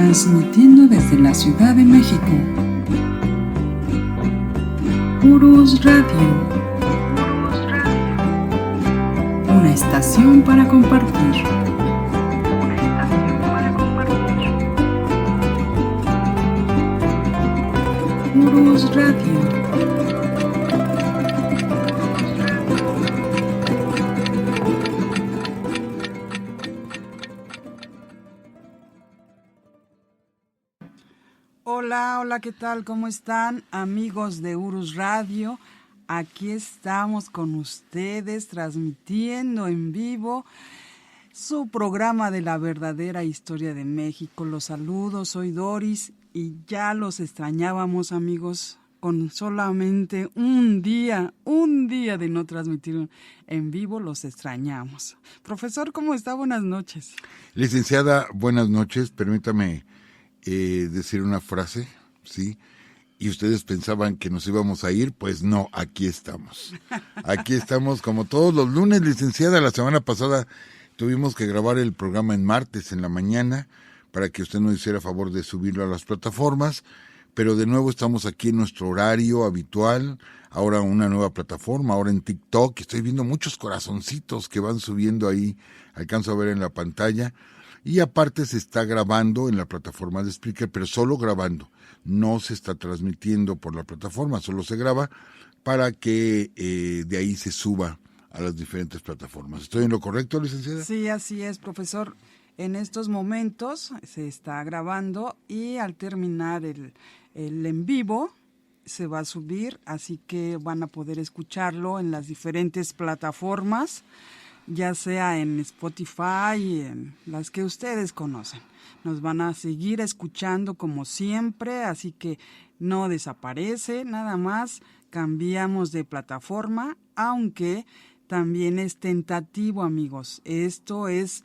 transmitiendo desde la Ciudad de México. Urus Radio, una estación para compartir. Urus Radio. Hola, ¿qué tal? ¿Cómo están, amigos de Urus Radio? Aquí estamos con ustedes transmitiendo en vivo su programa de la verdadera historia de México. Los saludo, soy Doris y ya los extrañábamos, amigos, con solamente un día de no transmitir en vivo, los extrañamos. Profesor, ¿cómo está? Buenas noches. Licenciada, buenas noches. Permítame decir una frase, ¿sí? Y ustedes pensaban que nos íbamos a ir, pues no, aquí estamos. Aquí estamos como todos los lunes, licenciada. La semana pasada tuvimos que grabar el programa en martes, en la mañana, para que usted nos hiciera favor de subirlo a las plataformas, pero de nuevo estamos aquí en nuestro horario habitual, ahora una nueva plataforma, ahora en TikTok. Estoy viendo muchos corazoncitos que van subiendo ahí, alcanzo a ver en la pantalla. Y aparte se está grabando en la plataforma de Spreaker, pero solo grabando. No se está transmitiendo por la plataforma, solo se graba para que de ahí se suba a las diferentes plataformas. ¿Estoy en lo correcto, licenciada? Sí, así es, profesor. En estos momentos se está grabando y al terminar el en vivo se va a subir, así que van a poder escucharlo en las diferentes plataformas, ya sea en Spotify y en las que ustedes conocen. Nos van a seguir escuchando como siempre, así que no desaparece, nada más cambiamos de plataforma, aunque también es tentativo, amigos. Esto es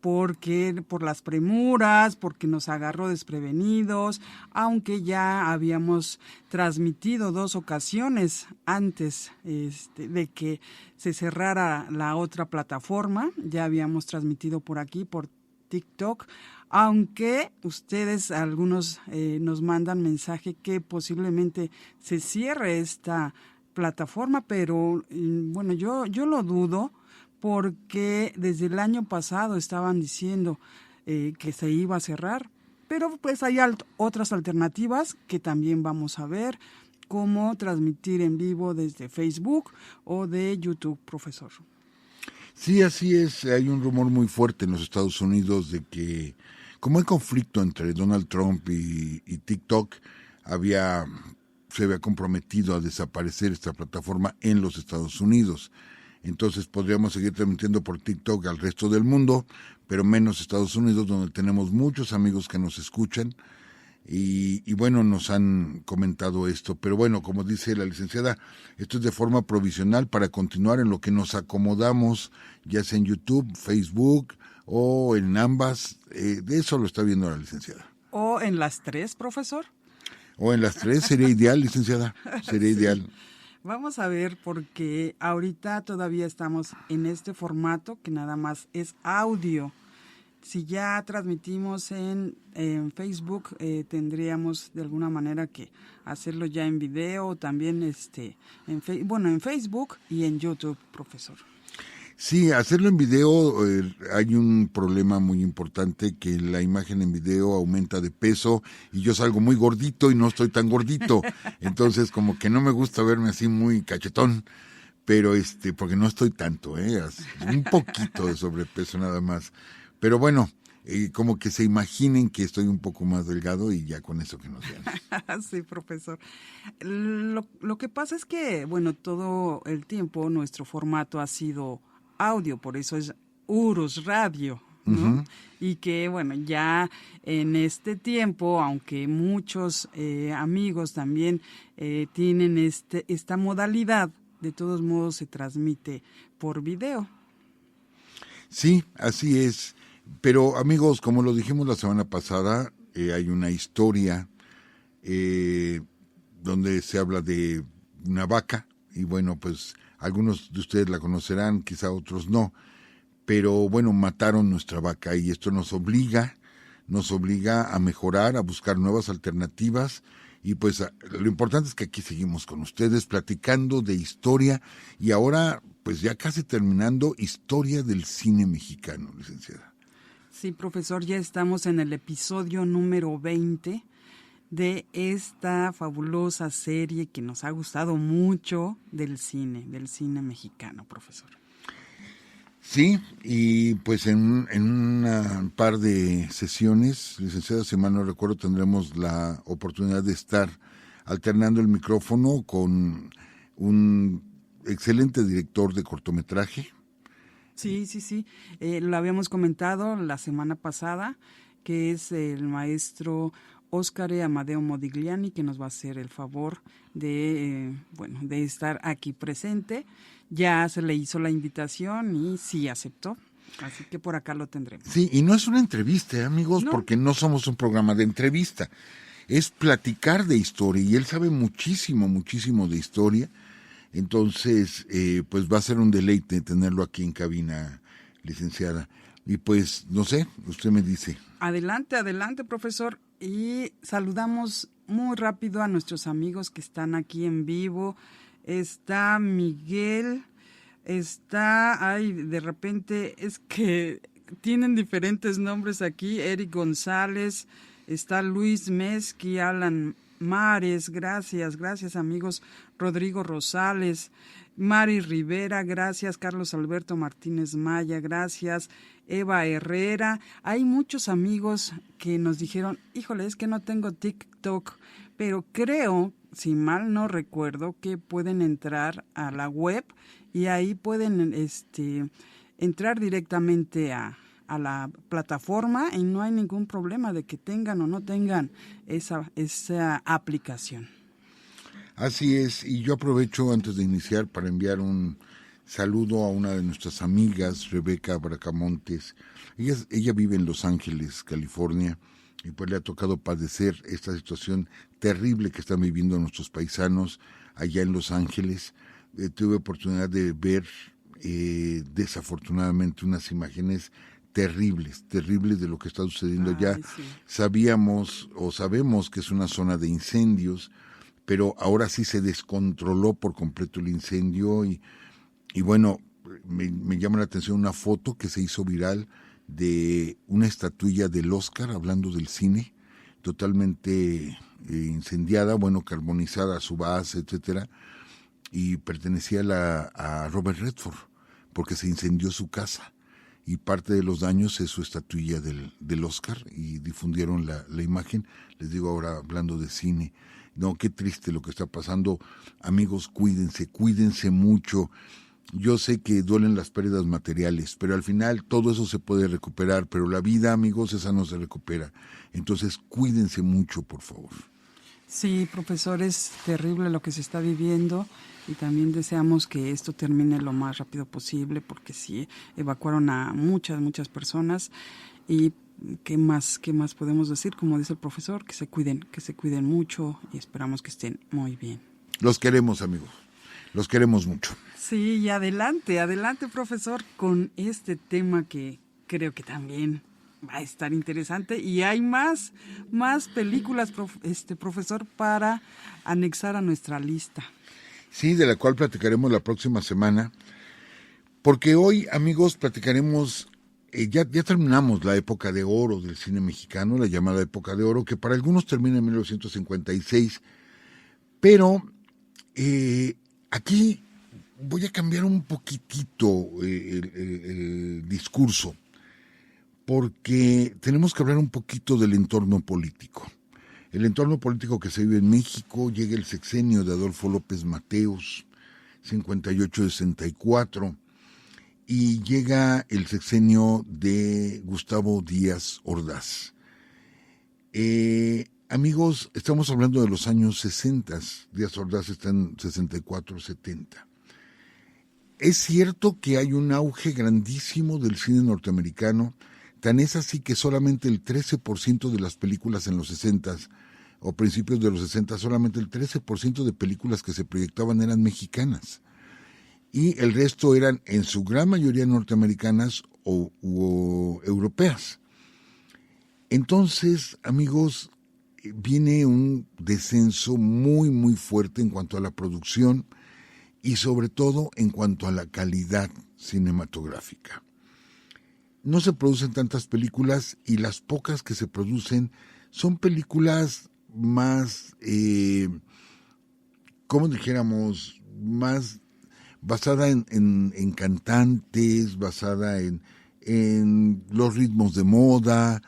porque por las premuras, porque nos agarró desprevenidos, aunque ya habíamos transmitido 2 ocasiones antes de que se cerrara la otra plataforma. Ya habíamos transmitido por aquí, por TikTok, aunque ustedes, algunos nos mandan mensaje que posiblemente se cierre esta plataforma, pero bueno, yo lo dudo, porque desde el año pasado estaban diciendo que se iba a cerrar, pero pues hay otras alternativas que también vamos a ver, como transmitir en vivo desde Facebook o de YouTube, profesor. Sí, así es. Hay un rumor muy fuerte en los Estados Unidos de que, como hay conflicto entre Donald Trump y TikTok, se había comprometido a desaparecer esta plataforma en los Estados Unidos. Entonces podríamos seguir transmitiendo por TikTok al resto del mundo, pero menos Estados Unidos, donde tenemos muchos amigos que nos escuchan y bueno, nos han comentado esto. Pero bueno, como dice la licenciada, esto es de forma provisional para continuar en lo que nos acomodamos, ya sea en YouTube, Facebook o en ambas. De eso lo está viendo la licenciada. ¿O en las 3, profesor? O en las 3, sería ideal, licenciada, sería Sí. ideal. Vamos a ver, porque ahorita todavía estamos en este formato que nada más es audio. Si ya transmitimos en Facebook, tendríamos de alguna manera que hacerlo ya en video, también en Facebook y en YouTube, profesor. Sí, hacerlo en video hay un problema muy importante, que la imagen en video aumenta de peso y yo salgo muy gordito y no estoy tan gordito. Entonces como que no me gusta verme así muy cachetón, pero porque no estoy tanto, un poquito de sobrepeso nada más. Pero bueno, como que se imaginen que estoy un poco más delgado y ya con eso que nos vean. Sí, profesor. Lo que pasa es que, bueno, todo el tiempo nuestro formato ha sido audio, por eso es Urus Radio, ¿no? Uh-huh. Y que, bueno, ya en este tiempo, aunque muchos amigos también tienen esta modalidad, de todos modos se transmite por video. Sí, así es. Pero amigos, como lo dijimos la semana pasada, hay una historia donde se habla de una vaca, y bueno, pues algunos de ustedes la conocerán, quizá otros no, pero bueno, mataron nuestra vaca y esto nos obliga nos obliga a mejorar, a buscar nuevas alternativas. Y pues lo importante es que aquí seguimos con ustedes platicando de historia y ahora pues ya casi terminando historia del cine mexicano, licenciada. Sí, profesor, ya estamos en el episodio número 20 de esta fabulosa serie que nos ha gustado mucho del cine mexicano, profesor. Sí, y pues en un par de sesiones, licenciada, si mal no recuerdo, tendremos la oportunidad de estar alternando el micrófono con un excelente director de cortometraje. Sí. Lo habíamos comentado la semana pasada, que es el maestro Óscar Amadeo Modigliani, que nos va a hacer el favor de estar aquí presente. Ya se le hizo la invitación y sí aceptó, así que por acá lo tendremos. Sí, y no es una entrevista, amigos, No. Porque no somos un programa de entrevista. Es platicar de historia y él sabe muchísimo de historia. Entonces, pues va a ser un deleite tenerlo aquí en cabina, licenciada. Y pues, no sé, usted me dice. Adelante, profesor. Y saludamos muy rápido a nuestros amigos que están aquí en vivo. Está Miguel, de repente es que tienen diferentes nombres aquí. Eric González, está Luis Mezqui, Alan Mares, gracias amigos. Rodrigo Rosales, Mari Rivera, gracias. Carlos Alberto Martínez Maya, gracias. Eva Herrera, hay muchos amigos que nos dijeron, híjole, es que no tengo TikTok, pero creo, si mal no recuerdo, que pueden entrar a la web y ahí pueden entrar directamente a la plataforma y no hay ningún problema de que tengan o no tengan esa aplicación. Así es, y yo aprovecho antes de iniciar para enviar un saludo a una de nuestras amigas, Rebeca Bracamontes. Ella vive en Los Ángeles, California, y pues le ha tocado padecer esta situación terrible que están viviendo nuestros paisanos allá en Los Ángeles. Tuve oportunidad de ver desafortunadamente unas imágenes terribles de lo que está sucediendo allá. Sí. Sabemos que es una zona de incendios, pero ahora sí se descontroló por completo el incendio y bueno, me llama la atención una foto que se hizo viral de una estatuilla del Oscar, hablando del cine, totalmente incendiada, carbonizada a su base, etcétera, y pertenecía a Robert Redford, porque se incendió su casa, y parte de los daños es su estatuilla del Oscar, y difundieron la imagen, les digo ahora hablando de cine. No, qué triste lo que está pasando. Amigos, cuídense mucho. Yo sé que duelen las pérdidas materiales, pero al final todo eso se puede recuperar, pero la vida, amigos, esa no se recupera. Entonces, cuídense mucho, por favor. Sí, profesor, es terrible lo que se está viviendo y también deseamos que esto termine lo más rápido posible porque sí, evacuaron a muchas personas y ¿qué más podemos decir? Como dice el profesor, que se cuiden mucho y esperamos que estén muy bien. Los queremos, amigos. Los queremos mucho. Sí, y adelante, profesor, con este tema que creo que también va a estar interesante y hay más películas, profesor, para anexar a nuestra lista. Sí, de la cual platicaremos la próxima semana, porque hoy, amigos, platicaremos, ya terminamos la época de oro del cine mexicano, la llamada época de oro, que para algunos termina en 1956, pero aquí voy a cambiar un poquitito el discurso, porque tenemos que hablar un poquito del entorno político. El entorno político que se vive en México, llega el sexenio de Adolfo López Mateos, 58-64, y llega el sexenio de Gustavo Díaz Ordaz. Amigos, estamos hablando de los años 60, Díaz Ordaz está en 64-70. Es cierto que hay un auge grandísimo del cine norteamericano, tan es así que solamente el 13% de las películas en los 60 o principios de los 60, solamente el 13% de películas que se proyectaban eran mexicanas. Y el resto eran en su gran mayoría norteamericanas o europeas. Entonces, amigos, viene un descenso muy, muy fuerte en cuanto a la producción y sobre todo en cuanto a la calidad cinematográfica. No se producen tantas películas y las pocas que se producen son películas más, como dijéramos, más basada en cantantes, basada en los ritmos de moda,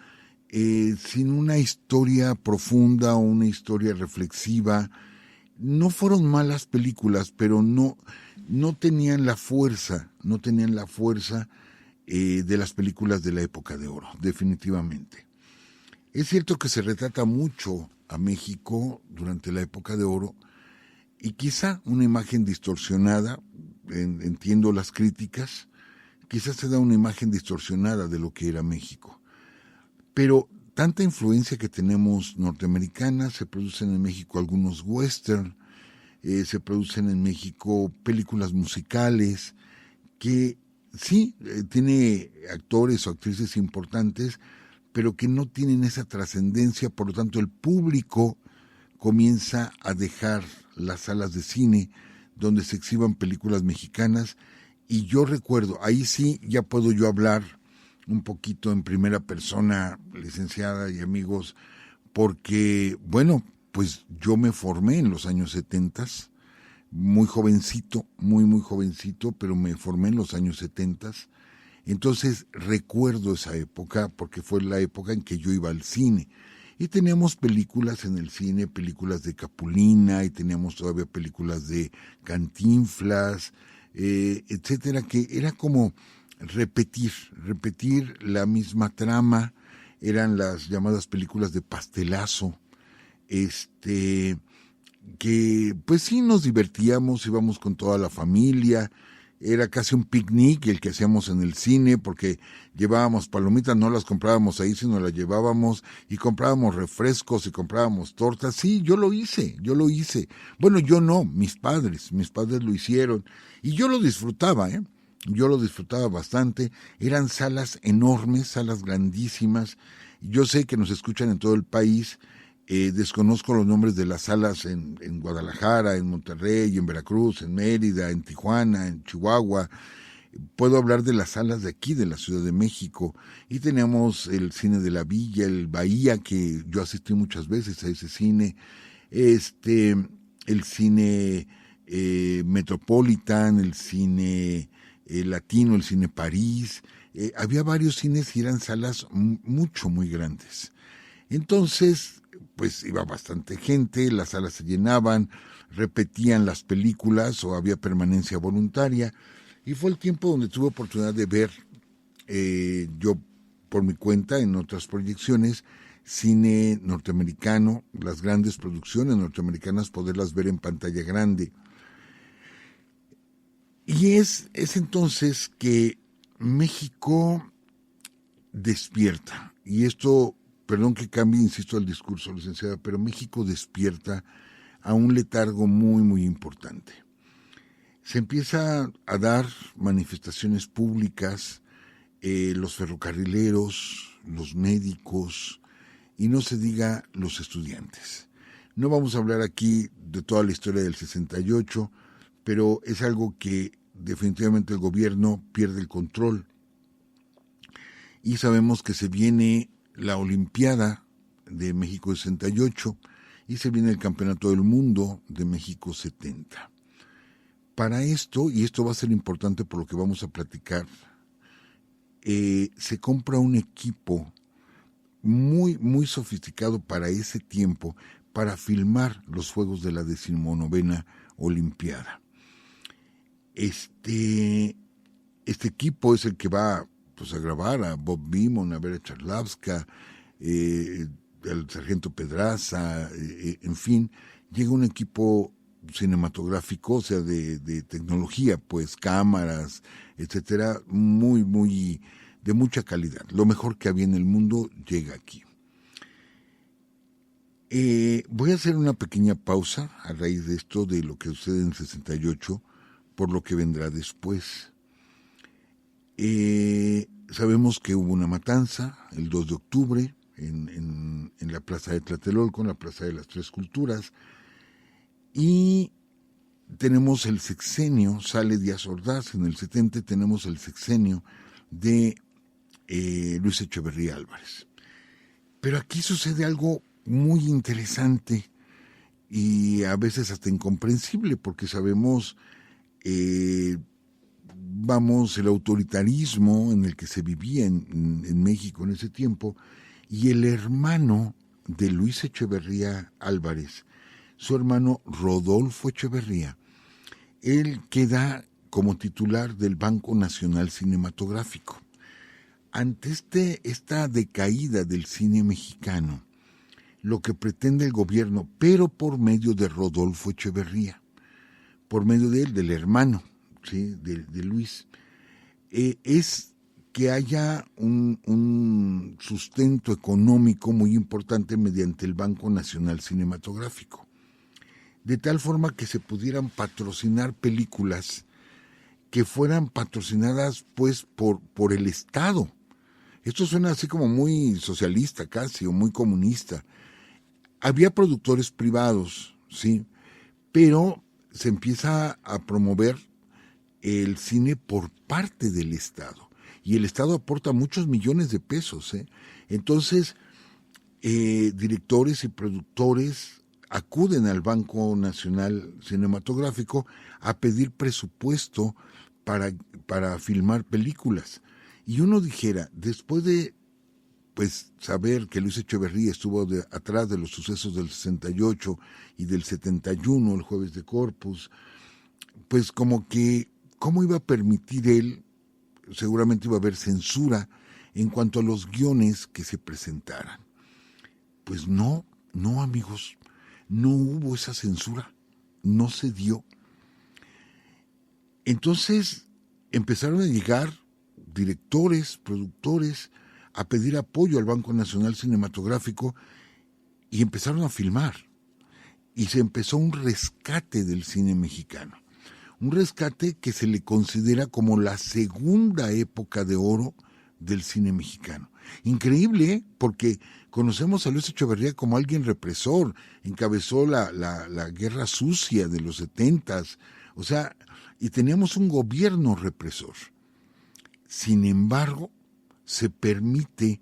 sin una historia profunda o una historia reflexiva. No fueron malas películas, pero no tenían la fuerza, de las películas de la época de oro, definitivamente. Es cierto que se retrata mucho a México durante la época de oro y quizá una imagen distorsionada, entiendo las críticas, quizás se da una imagen distorsionada de lo que era México. Pero tanta influencia que tenemos norteamericana, se producen en México algunos western, se producen en México películas musicales, que sí, tiene actores o actrices importantes, pero que no tienen esa trascendencia, por lo tanto el público comienza a dejar las salas de cine donde se exhiban películas mexicanas, y yo recuerdo, ahí sí ya puedo yo hablar un poquito en primera persona, licenciada y amigos, porque, bueno, pues yo me formé en los años 70, muy jovencito, muy jovencito, pero me formé en los años 70. Entonces recuerdo esa época porque fue la época en que yo iba al cine. Y teníamos películas en el cine, películas de Capulina, y teníamos todavía películas de Cantinflas, etcétera, que era como repetir la misma trama. Eran las llamadas películas de pastelazo, que pues sí nos divertíamos, íbamos con toda la familia, era casi un picnic el que hacíamos en el cine, porque llevábamos palomitas, no las comprábamos ahí, sino las llevábamos, y comprábamos refrescos y comprábamos tortas. Sí, yo lo hice. Bueno, yo no, mis padres lo hicieron, y yo lo disfrutaba, yo lo disfrutaba bastante. Eran salas enormes, salas grandísimas. Yo sé que nos escuchan en todo el país. Desconozco los nombres de las salas en Guadalajara, en Monterrey, en Veracruz, en Mérida, en Tijuana, en Chihuahua. Puedo hablar de las salas de aquí, de la Ciudad de México. Y tenemos el cine de la Villa, el Bahía, que yo asistí muchas veces a ese cine. El cine Metropolitan, el cine Latino, el cine París. Había varios cines y eran salas muy grandes. Entonces, pues iba bastante gente, las salas se llenaban, repetían las películas o había permanencia voluntaria, y fue el tiempo donde tuve oportunidad de ver, yo por mi cuenta en otras proyecciones, cine norteamericano, las grandes producciones norteamericanas, poderlas ver en pantalla grande. Y es entonces que México despierta, y esto, perdón que cambie, insisto, el discurso, licenciada, pero México despierta a un letargo muy importante. Se empieza a dar manifestaciones públicas, los ferrocarrileros, los médicos, y no se diga los estudiantes. No vamos a hablar aquí de toda la historia del 68, pero es algo que definitivamente el gobierno pierde el control. Y sabemos que se viene la Olimpiada de México 68 y se viene el Campeonato del Mundo de México 70. Para esto, y esto va a ser importante por lo que vamos a platicar, se compra un equipo muy sofisticado para ese tiempo, para filmar los Juegos de la 19ª Olimpiada. Este equipo es el que va, pues, a grabar a Bob Beamon, a Vera Charlavska, al sargento Pedraza, en fin, llega un equipo cinematográfico, o sea, de tecnología, pues, cámaras, etcétera, muy de mucha calidad. Lo mejor que había en el mundo llega aquí. Voy a hacer una pequeña pausa a raíz de esto, de lo que sucede en el 68, por lo que vendrá después. Sabemos que hubo una matanza el 2 de octubre en la Plaza de Tlatelolco, en la Plaza de las Tres Culturas, y tenemos el sexenio, sale Díaz Ordaz, en el 70 tenemos el sexenio de Luis Echeverría Álvarez. Pero aquí sucede algo muy interesante y a veces hasta incomprensible, porque sabemos, el autoritarismo en el que se vivía en México en ese tiempo, y el hermano de Luis Echeverría Álvarez, su hermano Rodolfo Echeverría, él queda como titular del Banco Nacional Cinematográfico. Ante esta decaída del cine mexicano, lo que pretende el gobierno, pero por medio de Rodolfo Echeverría, por medio de él, del hermano, ¿sí?, de Luis, es que haya un sustento económico muy importante mediante el Banco Nacional Cinematográfico, de tal forma que se pudieran patrocinar películas que fueran patrocinadas pues por el Estado. Esto suena así como muy socialista casi, o muy comunista. Había productores privados, sí, pero se empieza a promover el cine por parte del Estado. Y el Estado aporta muchos millones de pesos, ¿eh? Entonces, directores y productores acuden al Banco Nacional Cinematográfico a pedir presupuesto para filmar películas. Y uno dijera, después de saber que Luis Echeverría estuvo atrás de los sucesos del 68 y del 71, el Jueves de Corpus, pues como que, ¿cómo iba a permitir él? Seguramente iba a haber censura en cuanto a los guiones que se presentaran. Pues no, amigos, no hubo esa censura, no se dio. Entonces empezaron a llegar directores, productores, a pedir apoyo al Banco Nacional Cinematográfico y empezaron a filmar. Y se empezó un rescate del cine mexicano. Un rescate que se le considera como la segunda época de oro del cine mexicano. Increíble, ¿eh? Porque conocemos a Luis Echeverría como alguien represor, encabezó la guerra sucia de los 70s, o sea, y teníamos un gobierno represor. Sin embargo, se permite,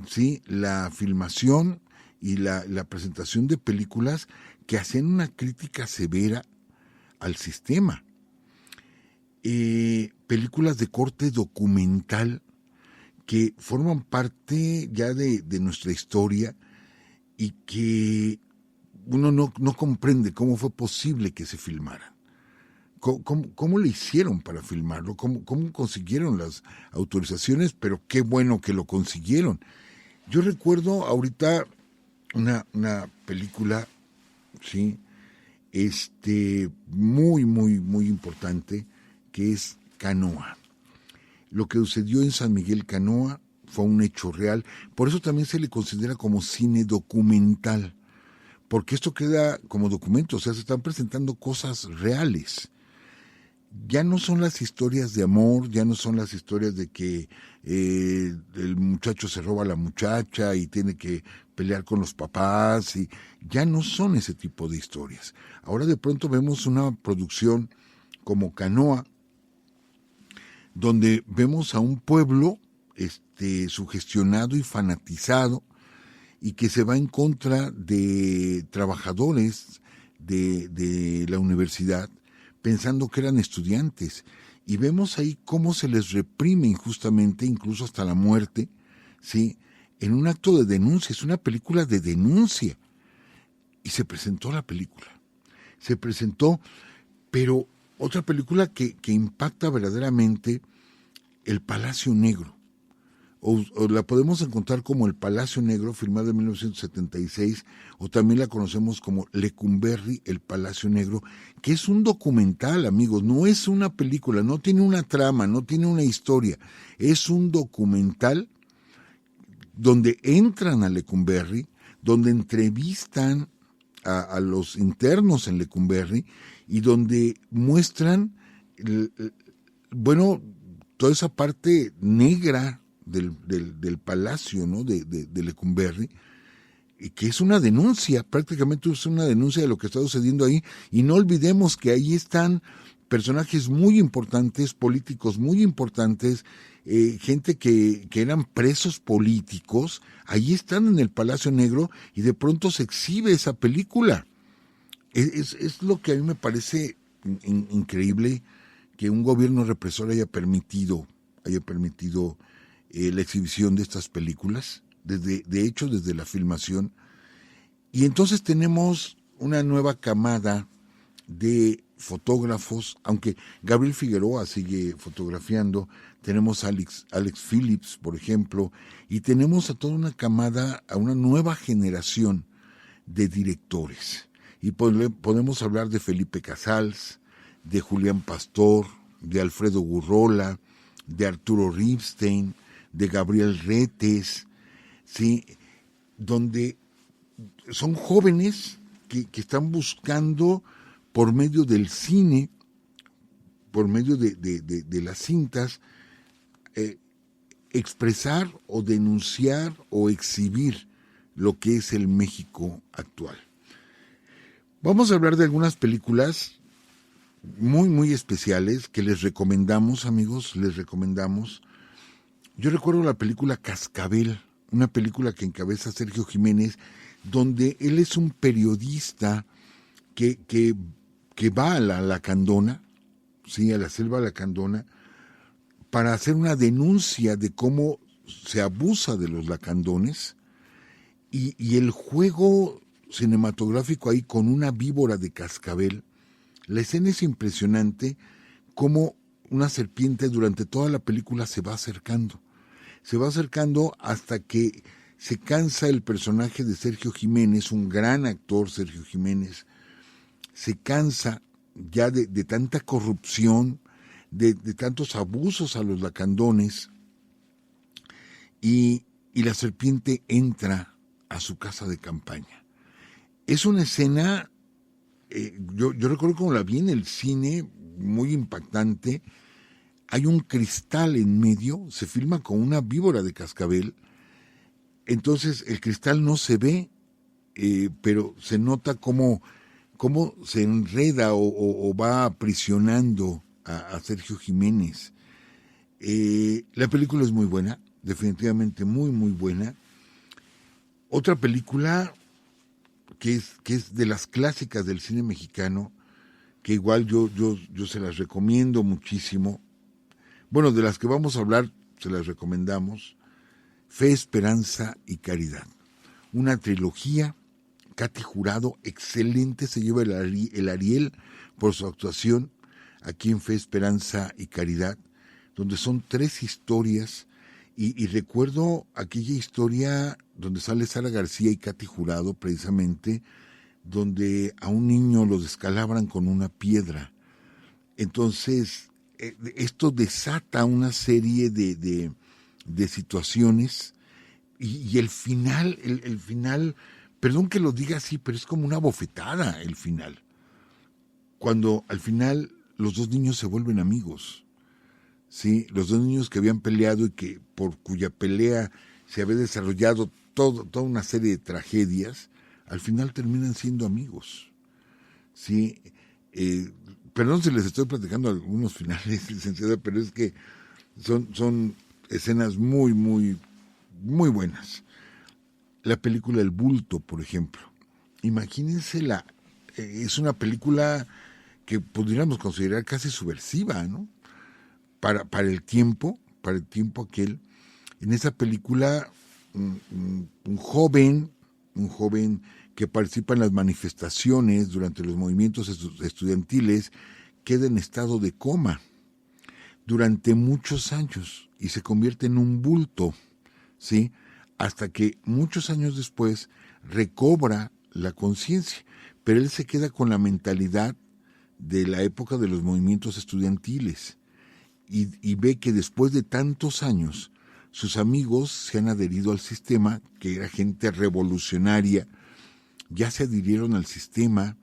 ¿sí?, la filmación y la presentación de películas que hacen una crítica severa al sistema. Películas de corte documental que forman parte ya de nuestra historia y que uno no comprende cómo fue posible que se filmaran. ¿Cómo le hicieron para filmarlo? ¿Cómo consiguieron las autorizaciones? Pero qué bueno que lo consiguieron. Yo recuerdo ahorita una película, ¿sí?, muy, muy, muy importante, que es Canoa. Lo que sucedió en San Miguel Canoa fue un hecho real. Por eso también se le considera como cine documental, porque esto queda como documento, o sea, se están presentando cosas reales. Ya no son las historias de amor, ya no son las historias de que el muchacho se roba a la muchacha y tiene que pelear con los papás, y ya no son ese tipo de historias. Ahora de pronto vemos una producción como Canoa, donde vemos a un pueblo sugestionado y fanatizado, y que se va en contra de trabajadores de la universidad, pensando que eran estudiantes, y vemos ahí cómo se les reprime injustamente, incluso hasta la muerte, ¿sí?, en un acto de denuncia. Es una película de denuncia, y se presentó la película. Se presentó, pero otra película que impacta verdaderamente, El Palacio Negro, o la podemos encontrar como El Palacio Negro, filmada en 1976, o también la conocemos como Lecumberri, El Palacio Negro, que es un documental, amigos, no es una película, no tiene una trama, no tiene una historia, es un documental donde entran a Lecumberri, donde entrevistan a los internos en Lecumberri, y donde muestran, toda esa parte negra del palacio, ¿no? de Lecumberri, y que es una denuncia, prácticamente es una denuncia de lo que está sucediendo ahí, y no olvidemos que ahí están personajes muy importantes, políticos muy importantes, gente que eran presos políticos, ahí están en el Palacio Negro, y de pronto se exhibe esa película. Es lo que a mí me parece increíble, que un gobierno represor haya permitido la exhibición de estas películas, de hecho desde la filmación. Y entonces tenemos una nueva camada de fotógrafos, aunque Gabriel Figueroa sigue fotografiando, tenemos a Alex Phillips, por ejemplo, y tenemos a toda una camada, a una nueva generación de directores. Y podemos hablar de Felipe Casals, de Julián Pastor, de Alfredo Gurrola, de Arturo Ripstein, de Gabriel Retes, ¿sí? Donde son jóvenes que están buscando por medio del cine, por medio de las cintas, expresar o denunciar o exhibir lo que es el México actual. Vamos a hablar de algunas películas muy, muy especiales que les recomendamos, amigos, les recomendamos. Yo recuerdo la película Cascabel, una película que encabeza Sergio Jiménez, donde él es un periodista que va a la Lacandona, ¿sí? A la selva lacandona, para hacer una denuncia de cómo se abusa de los lacandones, y el juego cinematográfico ahí con una víbora de cascabel. La escena es impresionante, cómo una serpiente durante toda la película se va acercando hasta que se cansa el personaje de Sergio Jiménez, un gran actor, Sergio Jiménez, se cansa ya de tanta corrupción, de tantos abusos a los lacandones, y la serpiente entra a su casa de campaña. Es una escena, yo recuerdo cómo la vi en el cine, muy impactante. Hay un cristal en medio, se filma con una víbora de cascabel, entonces el cristal no se ve, pero se nota cómo se enreda o va aprisionando a Sergio Jiménez. La película es muy buena, definitivamente muy, muy buena. Otra película que es de las clásicas del cine mexicano, que igual yo se las recomiendo muchísimo. Bueno, de las que vamos a hablar, se las recomendamos. Fe, Esperanza y Caridad. Una trilogía. Katy Jurado, excelente, se lleva el Ariel por su actuación aquí en Fe, Esperanza y Caridad, donde son 3 historias, y recuerdo aquella historia donde sale Sara García y Katy Jurado, precisamente, donde a un niño lo descalabran con una piedra. Entonces, esto desata una serie de situaciones, y el final, el final, perdón que lo diga así, pero es como una bofetada el final. Cuando al final los 2 niños se vuelven amigos, ¿sí? Los 2 niños que habían peleado y que por cuya pelea se había desarrollado toda una serie de tragedias, al final terminan siendo amigos, ¿sí? Perdón si les estoy platicando algunos finales, licenciada, pero es que son escenas muy, muy, muy buenas. La película El Bulto, por ejemplo. Imagínense, es una película que podríamos considerar casi subversiva, ¿no? Para el tiempo aquel. En esa película, un joven que participa en las manifestaciones durante los movimientos estudiantiles queda en estado de coma durante muchos años y se convierte en un bulto, ¿sí? Hasta que muchos años después recobra la conciencia, pero él se queda con la mentalidad de la época de los movimientos estudiantiles y ve que después de tantos años sus amigos se han adherido al sistema, que era gente revolucionaria, ya se adhirieron al sistema,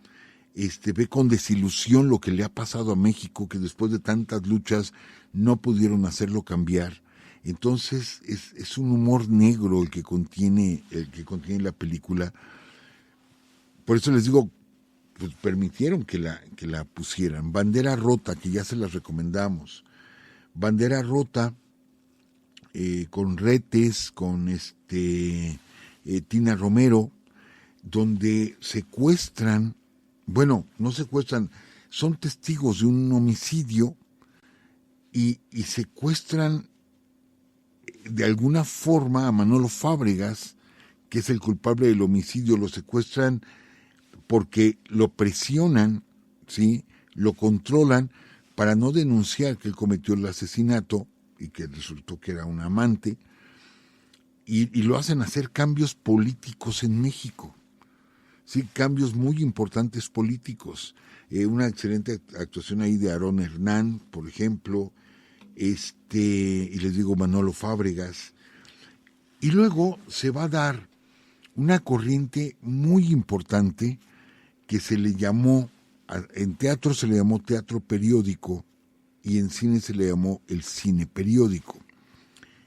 ve con desilusión lo que le ha pasado a México, que después de tantas luchas no pudieron hacerlo cambiar. Entonces es un humor negro el que contiene la película. Por eso les digo, pues permitieron que la pusieran. Bandera Rota, que ya se las recomendamos. Bandera Rota, con Retes, con Tina Romero, donde secuestran, bueno, no secuestran, son testigos de un homicidio y secuestran de alguna forma a Manolo Fábregas, que es el culpable del homicidio. Lo secuestran porque lo presionan, ¿sí? Lo controlan para no denunciar que él cometió el asesinato y que resultó que era un amante, y lo hacen hacer cambios políticos en México. Sí, cambios muy importantes políticos. Una excelente actuación ahí de Aarón Hernán, por ejemplo, y les digo Manolo Fábregas. Y luego se va a dar una corriente muy importante que se le llamó, en teatro se le llamó teatro periódico y en cine se le llamó el cine periódico.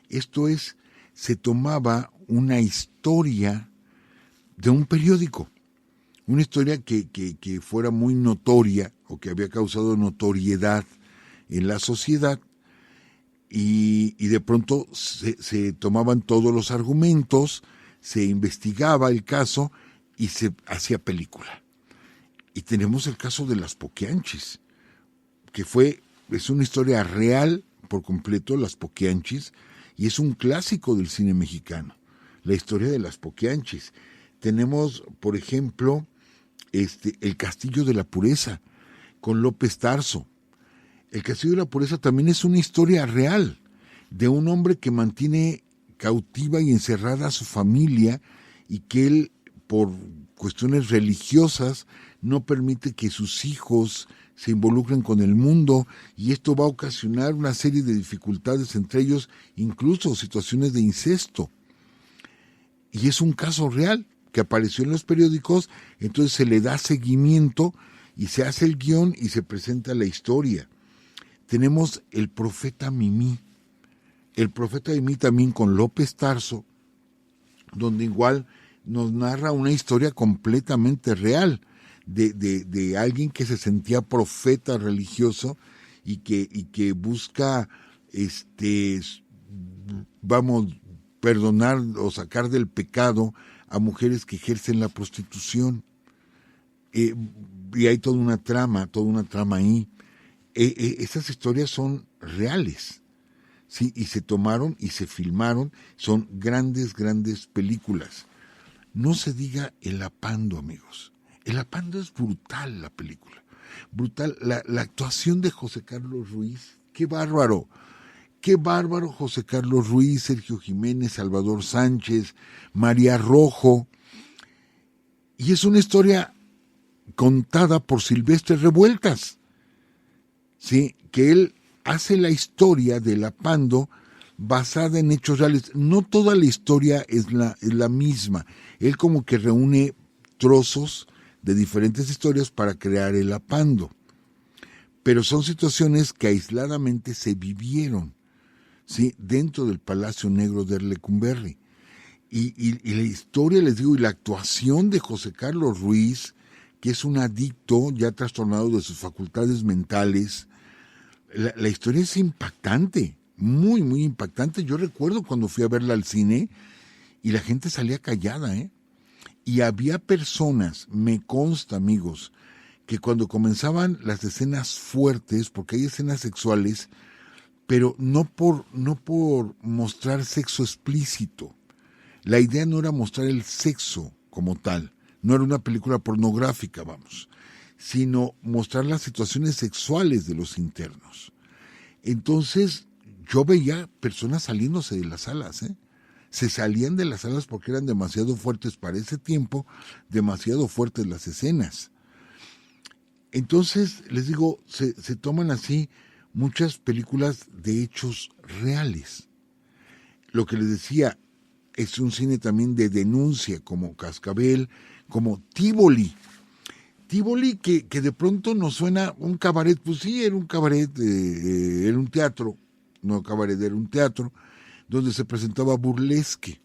Esto es, se tomaba una historia de un periódico, una historia que fuera muy notoria o que había causado notoriedad en la sociedad, y de pronto se tomaban todos los argumentos, se investigaba el caso y se hacía película. Y tenemos el caso de Las Poquianchis, que es una historia real por completo, Las Poquianchis, y es un clásico del cine mexicano, la historia de Las Poquianchis. Tenemos, por ejemplo, El Castillo de la Pureza, con López Tarso. El Castillo de la Pureza también es una historia real de un hombre que mantiene cautiva y encerrada a su familia y que él, por cuestiones religiosas, no permite que sus hijos se involucren con el mundo, y esto va a ocasionar una serie de dificultades, entre ellos incluso situaciones de incesto. Y es un caso real que apareció en los periódicos, entonces se le da seguimiento y se hace el guión y se presenta la historia. Tenemos El Profeta Mimí. El Profeta Mimí también con López Tarso, donde igual nos narra una historia completamente real de alguien que se sentía profeta religioso y que busca perdonar o sacar del pecado a mujeres que ejercen la prostitución. Y hay toda una trama ahí. Esas historias son reales, ¿sí? Y se tomaron y se filmaron, son grandes películas. No se diga El Apando, amigos. El Apando es brutal, la película. Brutal. La actuación de José Carlos Ruiz, qué bárbaro. Qué bárbaro José Carlos Ruiz, Sergio Jiménez, Salvador Sánchez, María Rojo. Y es una historia contada por Silvestre Revueltas, ¿sí? Que él hace la historia del Apando basada en hechos reales. No toda la historia es la misma. Él como que reúne trozos de diferentes historias para crear el Apando. Pero son situaciones que aisladamente se vivieron, ¿sí? Dentro del Palacio Negro de Lecumberri. Y la historia, les digo, y la actuación de José Carlos Ruiz, que es un adicto ya trastornado de sus facultades mentales, la historia es impactante, muy, muy impactante. Yo recuerdo cuando fui a verla al cine y la gente salía callada, Y había personas, me consta, amigos, que cuando comenzaban las escenas fuertes, porque hay escenas sexuales, pero no por mostrar sexo explícito. La idea no era mostrar el sexo como tal, no era una película pornográfica, sino mostrar las situaciones sexuales de los internos. Entonces, yo veía personas saliéndose de las salas, Se salían de las salas porque eran demasiado fuertes para ese tiempo, demasiado fuertes las escenas. Entonces, les digo, se toman así muchas películas de hechos reales. Lo que les decía, es un cine también de denuncia, como Cascabel, como Tívoli. Tívoli que de pronto nos suena un cabaret, pues sí, era un cabaret, era un teatro, no cabaret, era un teatro, donde se presentaba burlesque.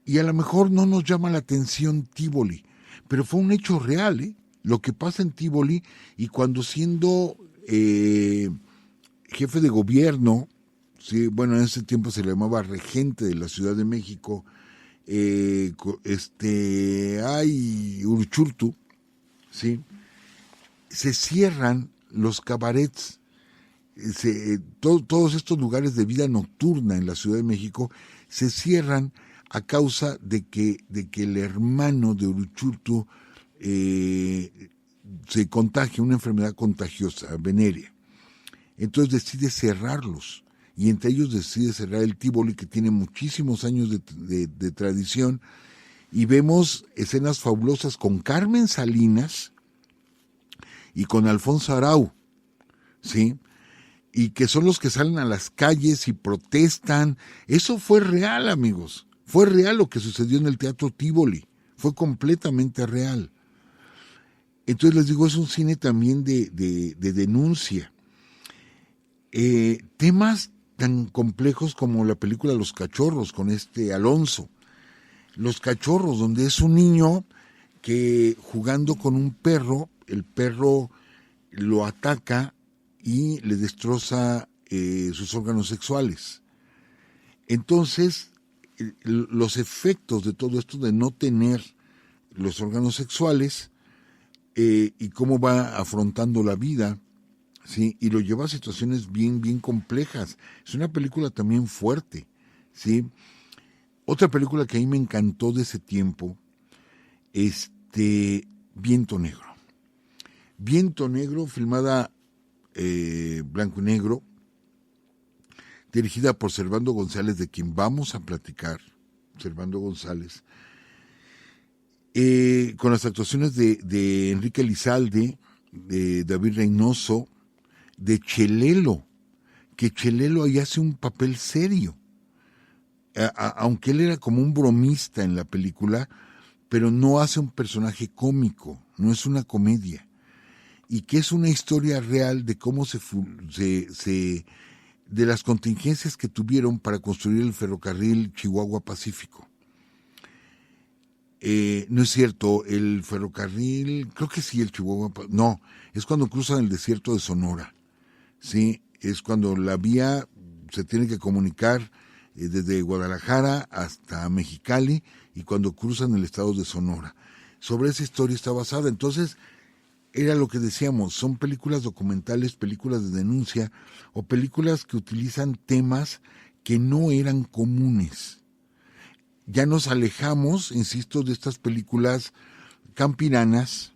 Y a lo mejor no nos llama la atención Tívoli, pero fue un hecho real, ¿eh? Lo que pasa en Tívoli, y cuando siendo jefe de gobierno, sí, bueno, en ese tiempo se le llamaba regente de la Ciudad de México, Uruchurtu, ¿sí? Se cierran los cabarets, todos estos lugares de vida nocturna en la Ciudad de México se cierran a causa de que el hermano de Uruchurtu se contagia una enfermedad contagiosa, venérea. Entonces decide cerrarlos, y entre ellos decide cerrar el Tívoli, que tiene muchísimos años de tradición, y vemos escenas fabulosas con Carmen Salinas y con Alfonso Arau, ¿sí? Y que son los que salen a las calles y protestan. Eso fue real, amigos. Fue real lo que sucedió en el Teatro Tívoli. Fue completamente real. Entonces les digo, es un cine también de denuncia. Temas tan complejos como la película Los Cachorros, con Alonso. Los Cachorros, donde es un niño que jugando con un perro, el perro lo ataca y le destroza sus órganos sexuales. Entonces, los efectos de todo esto de no tener los órganos sexuales y cómo va afrontando la vida, ¿sí? Y lo lleva a situaciones bien, bien complejas. Es una película también fuerte, ¿sí? Otra película que a mí me encantó de ese tiempo, Viento Negro. Viento Negro, filmada blanco y negro, dirigida por Servando González, de quien vamos a platicar, Servando González, con las actuaciones de Enrique Elizalde, de David Reynoso, de Chelelo, que Chelelo ahí hace un papel serio, aunque él era como un bromista en la película, pero no hace un personaje cómico, no es una comedia, y que es una historia real de cómo de las contingencias que tuvieron para construir el ferrocarril Chihuahua-Pacífico. No es cierto, el ferrocarril, creo que sí, el Chihuahua, no, es cuando cruzan el desierto de Sonora, sí, es cuando la vía se tiene que comunicar desde Guadalajara hasta Mexicali, y cuando cruzan el estado de Sonora. Sobre esa historia está basada. Entonces, era lo que decíamos, son películas documentales, películas de denuncia, o películas que utilizan temas que no eran comunes. Ya nos alejamos, insisto, de estas películas campiranas,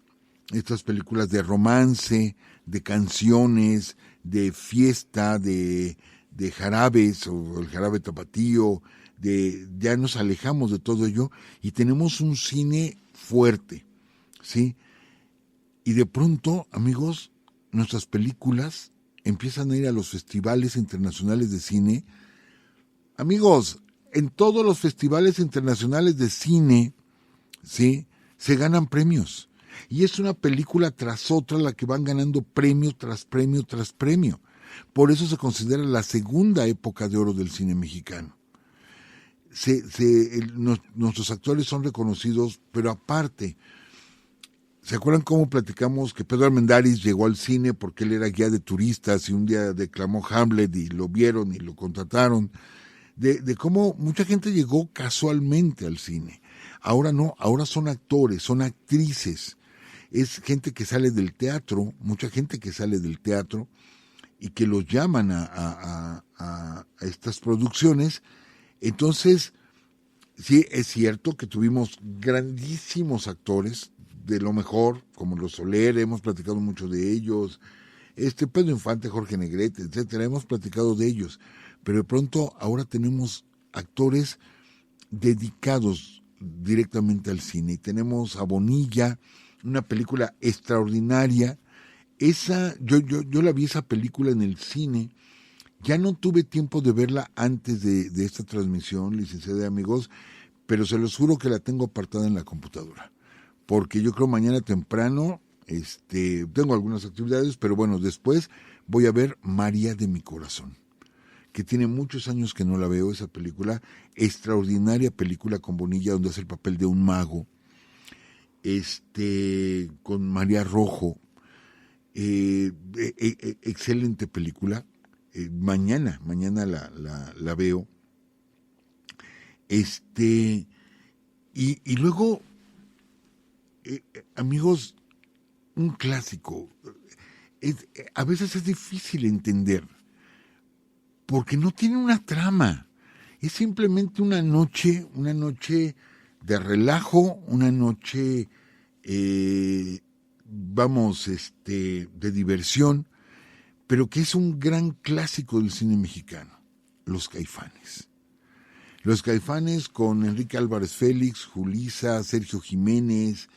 estas películas de romance, de canciones, de fiesta, de jarabes, o el jarabe tapatío, ya nos alejamos de todo ello, y tenemos un cine fuerte, ¿sí? Y de pronto, amigos, nuestras películas empiezan a ir a los festivales internacionales de cine. Amigos, en todos los festivales internacionales de cine, ¿sí?, se ganan premios. Y es una película tras otra la que van ganando premio tras premio tras premio. Por eso se considera la segunda época de oro del cine mexicano. Nuestros actores son reconocidos, pero aparte, ¿se acuerdan cómo platicamos que Pedro Armendáriz llegó al cine porque él era guía de turistas y un día declamó Hamlet y lo vieron y lo contrataron? De cómo mucha gente llegó casualmente al cine. Ahora no, ahora son actores, son actrices. Es gente que sale del teatro, mucha gente que sale del teatro y que los llaman a estas producciones. Entonces, sí, es cierto que tuvimos grandísimos actores de lo mejor, como los Soler, hemos platicado mucho de ellos, Pedro Infante, Jorge Negrete, etcétera, hemos platicado de ellos, pero de pronto ahora tenemos actores dedicados directamente al cine. Tenemos a Bonilla, una película extraordinaria. Yo la vi esa película en el cine. Ya no tuve tiempo de verla antes de esta transmisión, licenciada y amigos, pero se los juro que la tengo apartada en la computadora, porque yo creo mañana temprano, tengo algunas actividades, pero bueno, después voy a ver María de mi corazón, que tiene muchos años que no la veo, esa película, extraordinaria película con Bonilla, donde hace el papel de un mago, con María Rojo, excelente película, mañana la veo, y luego, amigos, un clásico, a veces es difícil entender, porque no tiene una trama, es simplemente una noche de relajo, una noche, de diversión, pero que es un gran clásico del cine mexicano, Los Caifanes. Los Caifanes con Enrique Álvarez Félix, Julissa, Sergio Jiménez,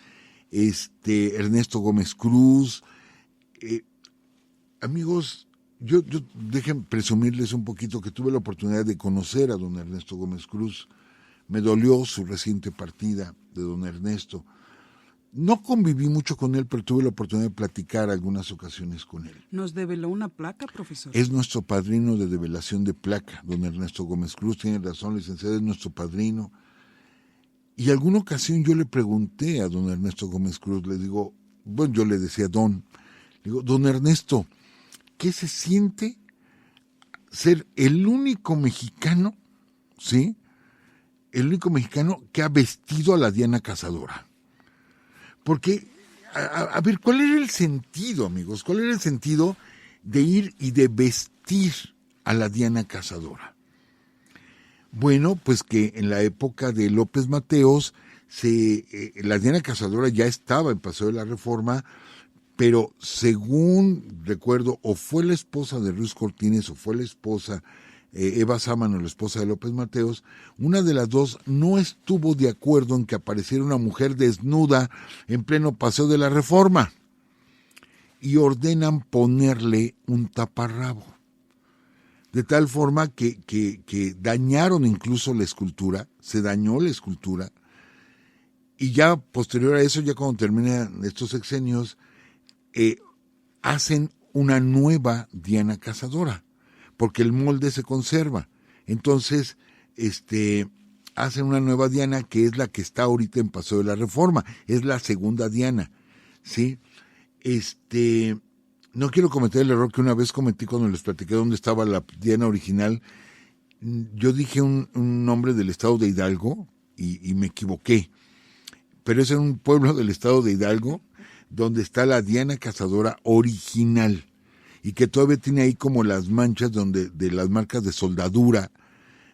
Ernesto Gómez Cruz. Amigos, yo dejen presumirles un poquito que tuve la oportunidad de conocer a don Ernesto Gómez Cruz. Me dolió su reciente partida de don Ernesto. No conviví mucho con él, pero tuve la oportunidad de platicar algunas ocasiones con él. ¿Nos develó una placa, profesor? Es nuestro padrino de develación de placa, don Ernesto Gómez Cruz. Tiene razón, licenciado, es nuestro padrino. Y alguna ocasión yo le pregunté a don Ernesto Gómez Cruz, le digo, bueno, yo le decía don Ernesto, ¿qué se siente ser el único mexicano, ¿sí? El único mexicano que ha vestido a la Diana Cazadora? Porque, a ver, ¿cuál era el sentido, amigos? ¿Cuál era el sentido de ir y de vestir a la Diana Cazadora? Bueno, pues que en la época de López Mateos, la Diana Cazadora ya estaba en Paseo de la Reforma, pero según recuerdo, o fue la esposa de Ruiz Cortines o fue la esposa Eva Sámano, la esposa de López Mateos, una de las dos no estuvo de acuerdo en que apareciera una mujer desnuda en pleno Paseo de la Reforma y ordenan ponerle un taparrabo. De tal forma que dañaron incluso la escultura, se dañó la escultura, y ya posterior a eso, ya cuando terminan estos sexenios, hacen una nueva Diana Cazadora, porque el molde se conserva. Entonces, hacen una nueva Diana que es la que está ahorita en Paseo de la Reforma, es la segunda Diana, ¿sí? No quiero cometer el error que una vez cometí cuando les platiqué dónde estaba la Diana original. Yo dije un nombre del estado de Hidalgo y me equivoqué, pero es en un pueblo del estado de Hidalgo donde está la Diana Cazadora original, y que todavía tiene ahí como las manchas de las marcas de soldadura,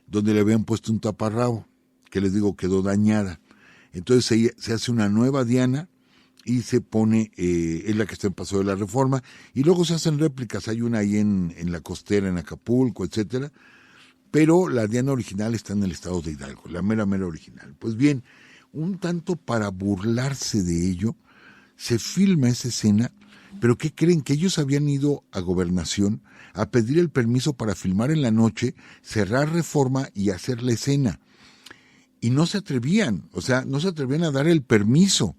donde le habían puesto un taparrabo, que les digo quedó dañada. Entonces se hace una nueva Diana y se pone, es la que está en Paseo de la Reforma, y luego se hacen réplicas, hay una ahí en la costera, en Acapulco, etcétera, pero la Diana original está en el estado de Hidalgo, la mera original. Pues bien, un tanto para burlarse de ello, se filma esa escena, pero ¿qué creen? Que ellos habían ido a Gobernación a pedir el permiso para filmar en la noche, cerrar Reforma y hacer la escena. Y no se atrevían, no se atrevían a dar el permiso.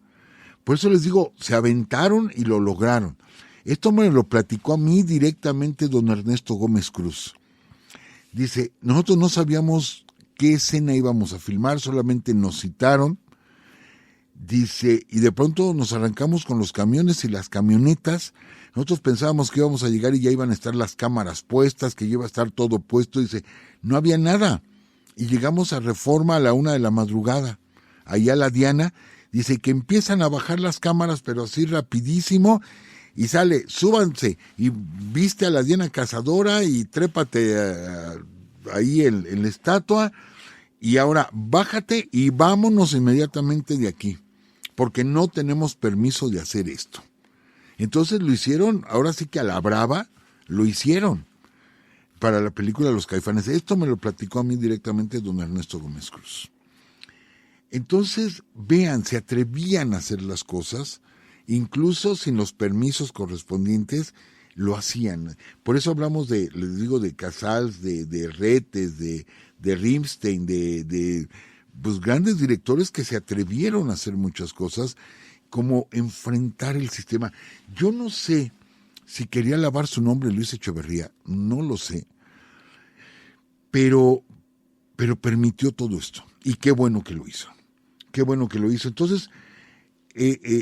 Por eso les digo, se aventaron y lo lograron. Esto me lo platicó a mí directamente don Ernesto Gómez Cruz. Dice, nosotros no sabíamos qué escena íbamos a filmar, solamente nos citaron. Dice, y de pronto nos arrancamos con los camiones y las camionetas. Nosotros pensábamos que íbamos a llegar y ya iban a estar las cámaras puestas, que ya iba a estar todo puesto. Dice, no había nada. Y llegamos a Reforma a la 1 de la madrugada. Allá la Diana, dice que empiezan a bajar las cámaras, pero así rapidísimo. Y sale, súbanse y viste a la Diana Cazadora y trépate ahí en la estatua. Y ahora bájate y vámonos inmediatamente de aquí, porque no tenemos permiso de hacer esto. Entonces lo hicieron, ahora sí que a la brava, lo hicieron para la película Los Caifanes. Esto me lo platicó a mí directamente don Ernesto Gómez Cruz. Entonces, vean, se atrevían a hacer las cosas, incluso sin los permisos correspondientes, lo hacían. Por eso hablamos les digo, de Casals, de Retes, de Rimstein, de pues, grandes directores que se atrevieron a hacer muchas cosas, como enfrentar el sistema. Yo no sé si quería lavar su nombre Luis Echeverría, no lo sé, pero permitió todo esto. Y qué bueno que lo hizo. Qué bueno que lo hizo. Entonces,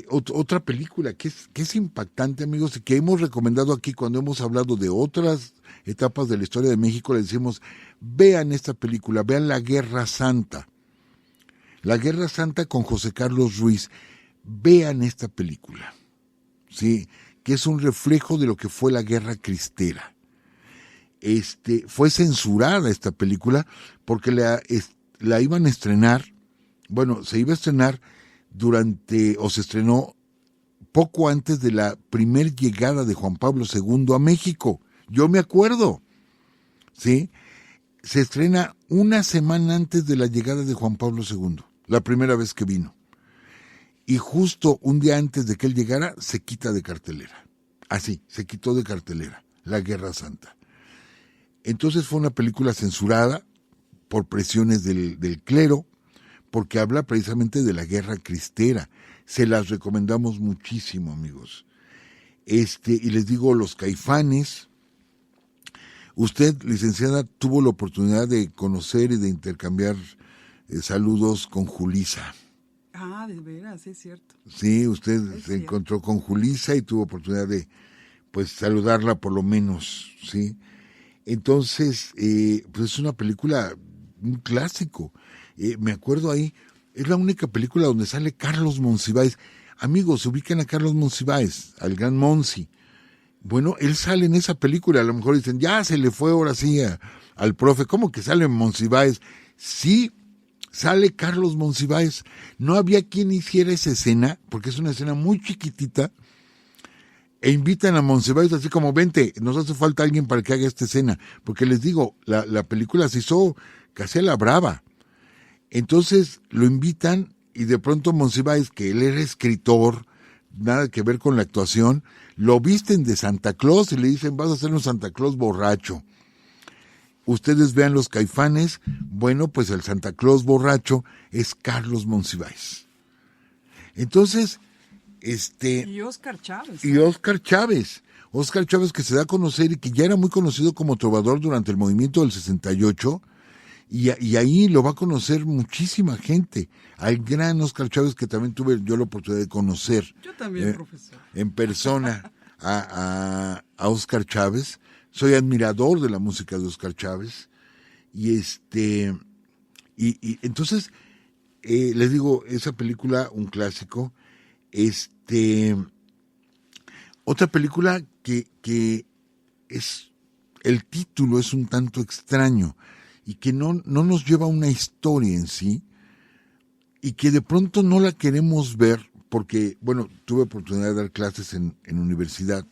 otra película que es impactante, amigos, y que hemos recomendado aquí cuando hemos hablado de otras etapas de la historia de México, le decimos, vean esta película, vean La Guerra Santa. La Guerra Santa con José Carlos Ruiz. Vean esta película, ¿sí? Que es un reflejo de lo que fue la Guerra Cristera. Fue censurada esta película porque la iban a estrenar, bueno, se iba a estrenar se estrenó poco antes de la primer llegada de Juan Pablo II a México. Yo me acuerdo, ¿sí? Se estrena una semana antes de la llegada de Juan Pablo II, la primera vez que vino. Y justo un día antes de que él llegara, se quita de cartelera. Así, se quitó de cartelera, La Guerra Santa. Entonces fue una película censurada por presiones del clero, porque habla precisamente de la Guerra Cristera. Se las recomendamos muchísimo, amigos. Y les digo, Los Caifanes. Usted, licenciada, tuvo la oportunidad de conocer y de intercambiar saludos con Julissa. Ah, de veras, es cierto. Sí, usted se encontró con Julissa y tuvo oportunidad de, pues, saludarla por lo menos, ¿sí? Entonces, pues es una película, un clásico. Me acuerdo ahí, es la única película donde sale Carlos Monsiváis. Amigos, se ubican a Carlos Monsiváis, al gran Monsi. Bueno, él sale en esa película, a lo mejor dicen, ya se le fue ahora sí al profe. ¿Cómo que sale Monsiváis? Sí, sale Carlos Monsiváis. No había quien hiciera esa escena, porque es una escena muy chiquitita, e invitan a Monsiváis así como, vente, nos hace falta alguien para que haga esta escena, porque les digo, la película se hizo casi a la brava. Entonces lo invitan y de pronto Monsiváis, que él era escritor, nada que ver con la actuación, lo visten de Santa Claus y le dicen, vas a ser un Santa Claus borracho. Ustedes vean Los Caifanes, bueno, pues el Santa Claus borracho es Carlos Monsiváis. Entonces, y Óscar Chávez. Y Óscar Chávez. Óscar Chávez, que se da a conocer y que ya era muy conocido como trovador durante el movimiento del 68, y ahí lo va a conocer muchísima gente. Al gran Óscar Chávez, que también tuve yo la oportunidad de conocer. Yo también, profesor. En persona a Óscar Chávez. Soy admirador de la música de Óscar Chávez. Y entonces, les digo, esa película, un clásico. Otra película que es, el título es un tanto extraño y que no nos lleva a una historia en sí, y que de pronto no la queremos ver porque, bueno, tuve oportunidad de dar clases en universidad,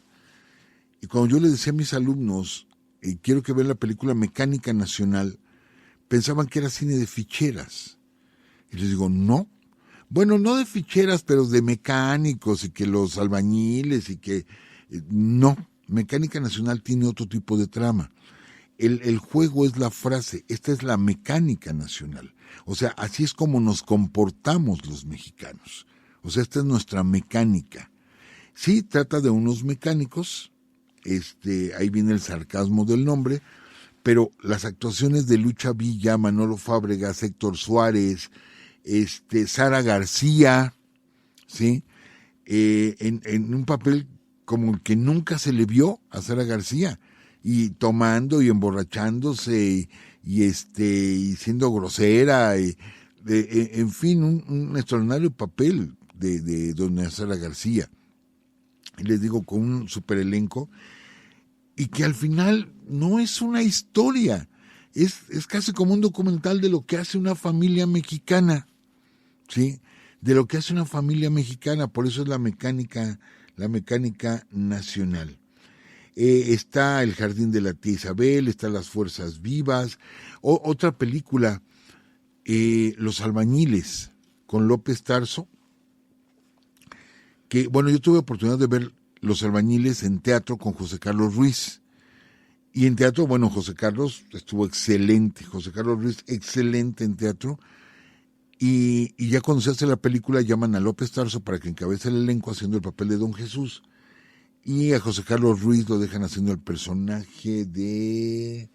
y cuando yo le decía a mis alumnos, quiero que vean la película Mecánica Nacional, pensaban que era cine de ficheras, y les digo, no. Bueno, no de ficheras, pero de mecánicos y que los albañiles y que... no, Mecánica Nacional tiene otro tipo de trama. El juego es la frase, esta es la mecánica nacional. O sea, así es como nos comportamos los mexicanos. O sea, esta es nuestra mecánica. Sí, trata de unos mecánicos, ahí viene el sarcasmo del nombre, pero las actuaciones de Lucha Villa, Manolo Fábregas, Héctor Suárez, Sara García, ¿sí? En un papel como el que nunca se le vio a Sara García, y tomando y emborrachándose y siendo grosera, en fin, un extraordinario papel de doña Sara García. Y les digo, con un super elenco, y que al final no es una historia, es casi como un documental de lo que hace una familia mexicana, ¿sí? De lo que hace una familia mexicana, por eso es la mecánica nacional. Está El Jardín de la Tía Isabel, está Las Fuerzas Vivas, otra película, Los Albañiles, con López Tarso, que, bueno, yo tuve oportunidad de ver Los Albañiles en teatro con José Carlos Ruiz, y en teatro, bueno, José Carlos estuvo excelente, José Carlos Ruiz excelente en teatro, y ya cuando se hace la película llaman a López Tarso para que encabece el elenco haciendo el papel de Don Jesús, y a José Carlos Ruiz lo dejan haciendo el personaje de...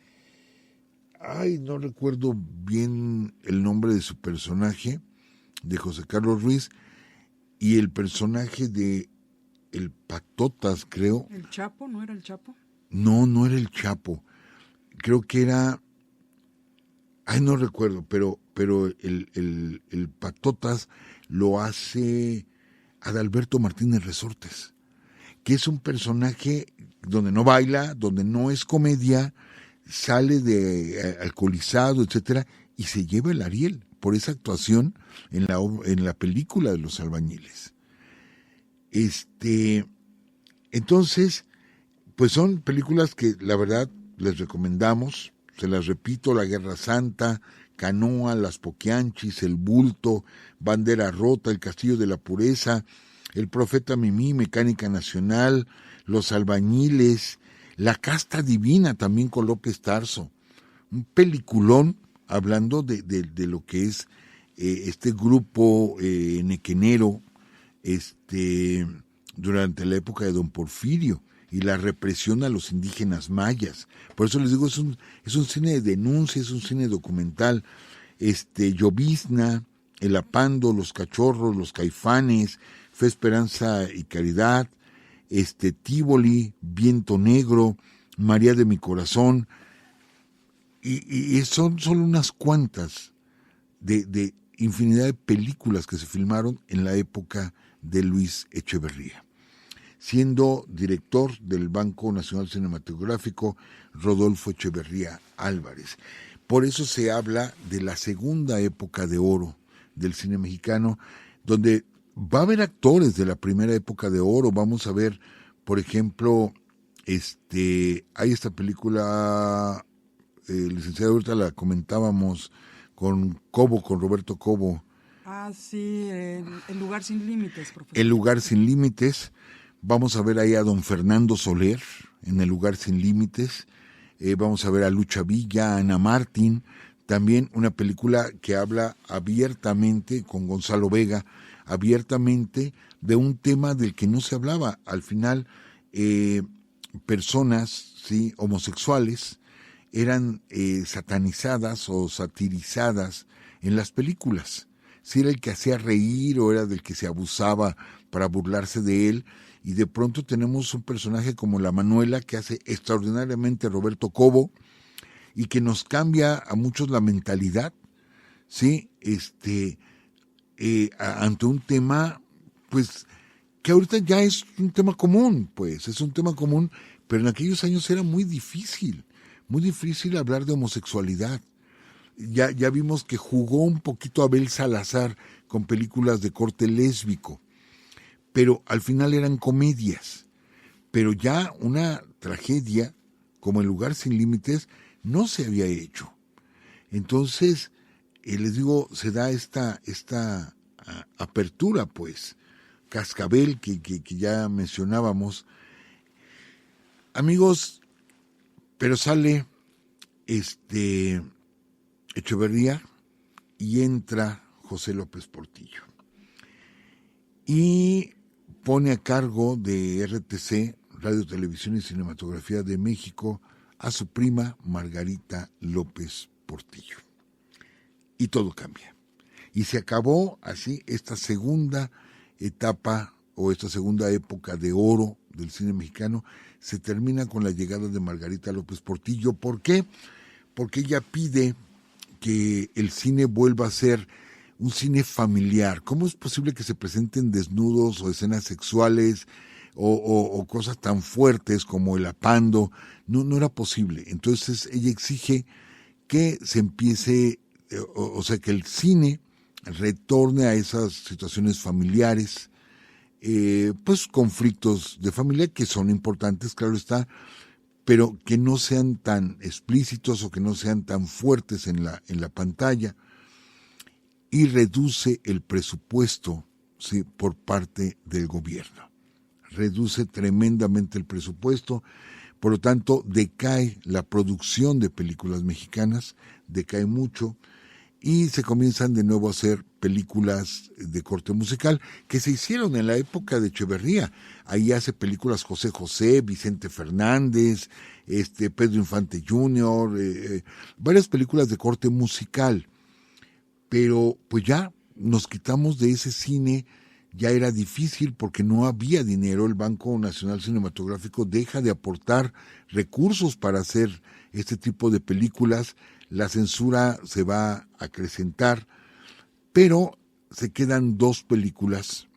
Ay, no recuerdo bien el nombre de su personaje, de José Carlos Ruiz, y el personaje de el Patotas, creo. ¿El Chapo? ¿No era el Chapo? No, no era el Chapo. Creo que era... Ay, no recuerdo, pero el Patotas lo hace Adalberto Martínez Resortes, que es un personaje donde no baila, donde no es comedia, sale de alcoholizado, etcétera, y se lleva el Ariel por esa actuación en la película de Los Albañiles. Entonces, pues son películas que la verdad les recomendamos, se las repito: La Guerra Santa, Canoa, Las Poquianchis, El Bulto, Bandera Rota, El Castillo de la Pureza, El Profeta Mimí, Mecánica Nacional, Los Albañiles, La Casta Divina, también con López Tarso. Un peliculón hablando de lo que es este grupo nequenero durante la época de Don Porfirio y la represión a los indígenas mayas. Por eso les digo, es un cine de denuncia, es un cine documental. Llovizna, El Apando, Los Cachorros, Los Caifanes, Fe, Esperanza y Caridad, Tívoli, Viento Negro, María de mi Corazón, y son solo unas cuantas de infinidad de películas que se filmaron en la época de Luis Echeverría, siendo director del Banco Nacional Cinematográfico Rodolfo Echeverría Álvarez. Por eso se habla de la segunda época de oro del cine mexicano, donde va a haber actores de la primera época de oro. Vamos a ver, por ejemplo, hay esta película, licenciado, ahorita la comentábamos con Roberto Cobo. Ah, sí, El Lugar Sin Límites, profesor. El Lugar Sin Límites. Vamos a ver ahí a don Fernando Soler en El Lugar Sin Límites. Vamos a ver a Lucha Villa, a Ana Martín. También una película que habla abiertamente, con Gonzalo Vega, abiertamente de un tema del que no se hablaba. Al final, personas, ¿sí?, homosexuales eran satanizadas o satirizadas en las películas. Si era el que hacía reír o era del que se abusaba para burlarse de él. Y de pronto tenemos un personaje como la Manuela, que hace extraordinariamente Roberto Cobo, y que nos cambia a muchos la mentalidad, ¿sí? Ante un tema, pues, que ahorita ya es un tema común, pues, es un tema común, pero en aquellos años era muy difícil hablar de homosexualidad. Ya vimos que jugó un poquito Abel Salazar con películas de corte lésbico, pero al final eran comedias. Pero ya una tragedia como El Lugar Sin Límites no se había hecho. Entonces, les digo, se da esta apertura, pues. Cascabel, que ya mencionábamos. Amigos, pero sale Echeverría y entra José López Portillo. Y pone a cargo de RTC, Radio, Televisión y Cinematografía de México, a su prima Margarita López Portillo. Y todo cambia. Y se acabó así esta segunda etapa o esta segunda época de oro del cine mexicano. Se termina con la llegada de Margarita López Portillo. ¿Por qué? Porque ella pide que el cine vuelva a ser un cine familiar. ¿Cómo es posible que se presenten desnudos o escenas sexuales o cosas tan fuertes como El Apando? No era posible. Entonces ella exige que se empiece, o sea, que el cine retorne a esas situaciones familiares, pues conflictos de familia que son importantes, claro está, pero que no sean tan explícitos o que no sean tan fuertes en la pantalla. Y reduce el presupuesto, ¿sí?, por parte del gobierno. Reduce tremendamente el presupuesto, por lo tanto decae la producción de películas mexicanas, decae mucho, y se comienzan de nuevo a hacer películas de corte musical que se hicieron en la época de Echeverría. Ahí hace películas José José, Vicente Fernández, Pedro Infante Jr., varias películas de corte musical. Pero pues ya nos quitamos de ese cine, ya era difícil porque no había dinero. El Banco Nacional Cinematográfico deja de aportar recursos para hacer este tipo de películas, la censura se va a acrecentar, pero se quedan dos películas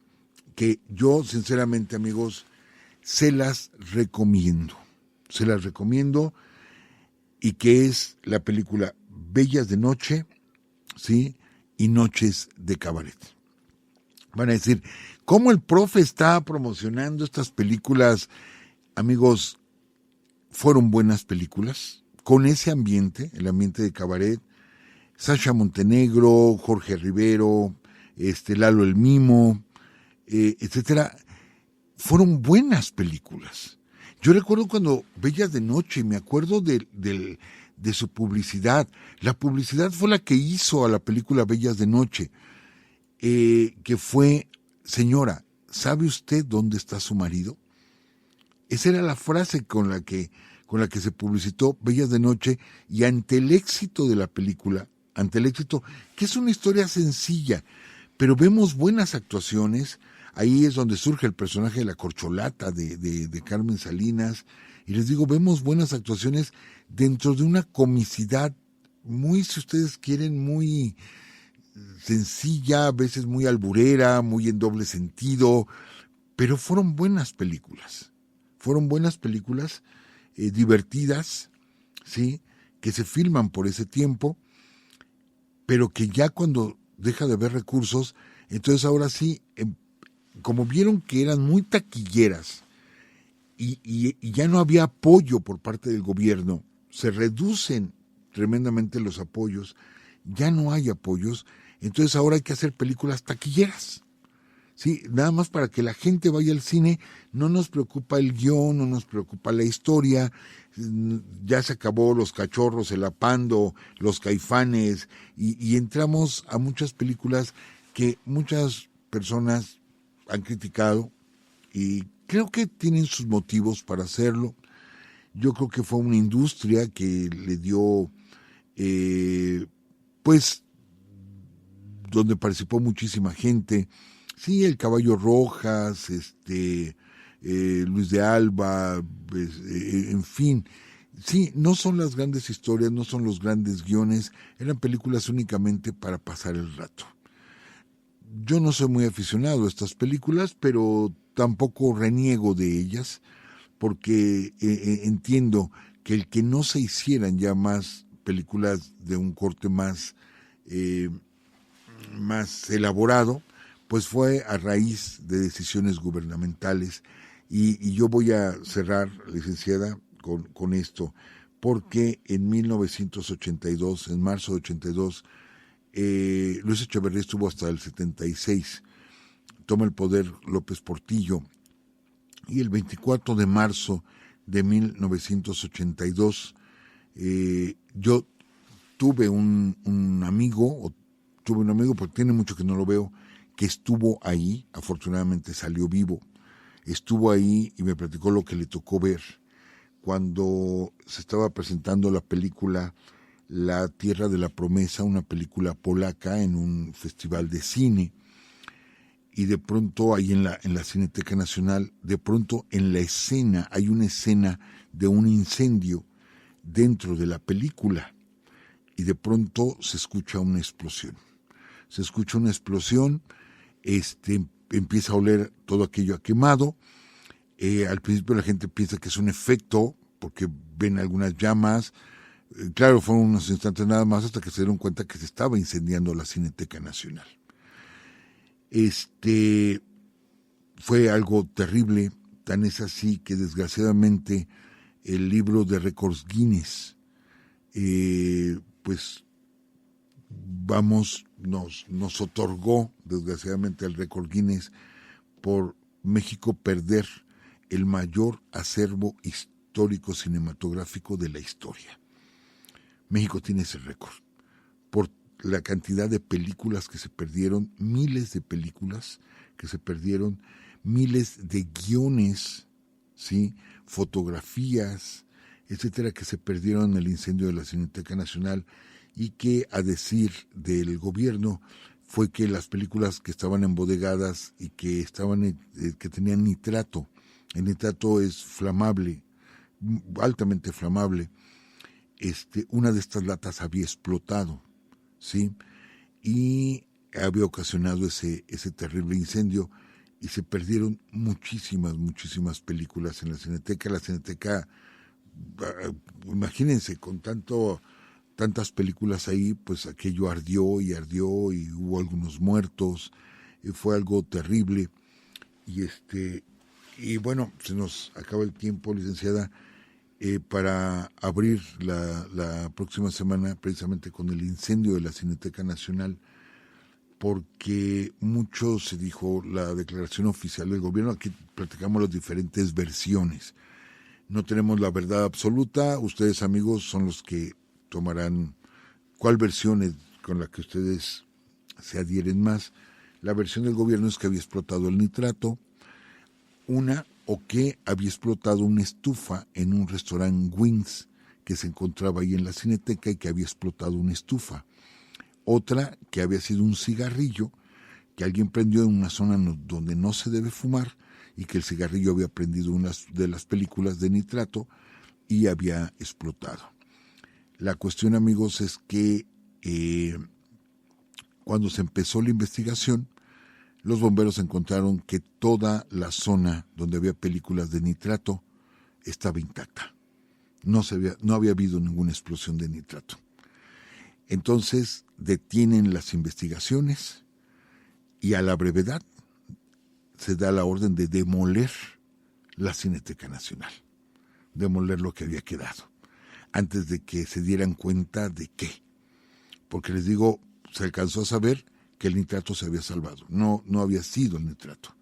que yo sinceramente, amigos, se las recomiendo, y que es la película Bellas de Noche, ¿sí? Y Noches de Cabaret. Van a decir, ¿cómo el profe está promocionando estas películas? Amigos, fueron buenas películas, con ese ambiente, el ambiente de Cabaret. Sasha Montenegro, Jorge Rivero, Lalo el Mimo, etcétera, fueron buenas películas. Yo recuerdo cuando Bellas de Noche, me acuerdo de su publicidad. La publicidad fue la que hizo a la película Bellas de Noche, que fue, señora, ¿sabe usted dónde está su marido? Esa era la frase con la que se publicitó Bellas de Noche, y ante el éxito de la película, que es una historia sencilla, pero vemos buenas actuaciones. Ahí es donde surge el personaje de la corcholata de Carmen Salinas, y les digo, vemos buenas actuaciones dentro de una comicidad muy, si ustedes quieren, muy sencilla, a veces muy alburera, muy en doble sentido, pero fueron buenas películas, divertidas, ¿sí? Que se filman por ese tiempo, pero que ya cuando deja de haber recursos, entonces ahora sí, como vieron que eran muy taquilleras y ya no había apoyo por parte del gobierno, se reducen tremendamente los apoyos, ya no hay apoyos, entonces ahora hay que hacer películas taquilleras. Sí, nada más para que la gente vaya al cine. No nos preocupa el guión, no nos preocupa la historia. Ya se acabó Los Cachorros, El Apando, Los Caifanes, y entramos a muchas películas que muchas personas han criticado, y creo que tienen sus motivos para hacerlo. Yo creo que fue una industria que le dio, pues, donde participó muchísima gente. Sí, el Caballo Rojas, Luis de Alba, en fin. Sí, no son las grandes historias, no son los grandes guiones, eran películas únicamente para pasar el rato. Yo no soy muy aficionado a estas películas, pero tampoco reniego de ellas, porque entiendo que el que no se hicieran ya más películas de un corte más elaborado, pues fue a raíz de decisiones gubernamentales. Y yo voy a cerrar, licenciada, con esto, porque en 1982, en marzo de 82, Luis Echeverría estuvo hasta el 76, toma el poder López Portillo, y el 24 de marzo de 1982, yo tuve un amigo, porque tiene mucho que no lo veo, que estuvo ahí, afortunadamente salió vivo, estuvo ahí y me platicó lo que le tocó ver cuando se estaba presentando la película La Tierra de la Promesa, una película polaca en un festival de cine, y de pronto ahí en la Cineteca Nacional, de pronto en la escena, hay una escena de un incendio dentro de la película, y de pronto se escucha una explosión. Empieza a oler todo aquello a quemado. Al principio la gente piensa que es un efecto, porque ven algunas llamas. Claro, fueron unos instantes nada más hasta que se dieron cuenta que se estaba incendiando la Cineteca Nacional. Fue algo terrible, tan es así que desgraciadamente el libro de récords Guinness, nos otorgó desgraciadamente el récord Guinness por México perder el mayor acervo histórico cinematográfico de la historia. México tiene ese récord por la cantidad de películas que se perdieron, miles de películas que se perdieron, miles de guiones, ¿sí? Fotografías, etcétera, que se perdieron en el incendio de la Cineteca Nacional, y que, a decir del gobierno, fue que las películas que estaban embodegadas y que que tenían nitrato, el nitrato es flamable, altamente flamable, una de estas latas había explotado, ¿sí? Y había ocasionado ese terrible incendio, y se perdieron muchísimas películas en la Cineteca. La Cineteca, imagínense, con tantas películas ahí, pues aquello ardió y hubo algunos muertos, y fue algo terrible. Y bueno, se nos acaba el tiempo, licenciada, para abrir la próxima semana precisamente con el incendio de la Cineteca Nacional, porque mucho se dijo la declaración oficial del gobierno. Aquí platicamos las diferentes versiones. No tenemos la verdad absoluta. Ustedes, amigos, son los que tomarán cuál versión es con la que ustedes se adhieren más. La versión del gobierno es que había explotado el nitrato, o que había explotado una estufa en un restaurante Wings que se encontraba ahí en la Cineteca, y que había explotado una estufa. Otra, que había sido un cigarrillo que alguien prendió en una zona donde no se debe fumar, y que el cigarrillo había prendido una de las películas de nitrato y había explotado. La cuestión, amigos, es que cuando se empezó la investigación, los bomberos encontraron que toda la zona donde había películas de nitrato estaba intacta. No había habido ninguna explosión de nitrato. Entonces detienen las investigaciones, y a la brevedad se da la orden de demoler la Cineteca Nacional, demoler lo que había quedado, antes de que se dieran cuenta de qué. Porque les digo, se alcanzó a saber que el nitrato se había salvado, no había sido el nitrato.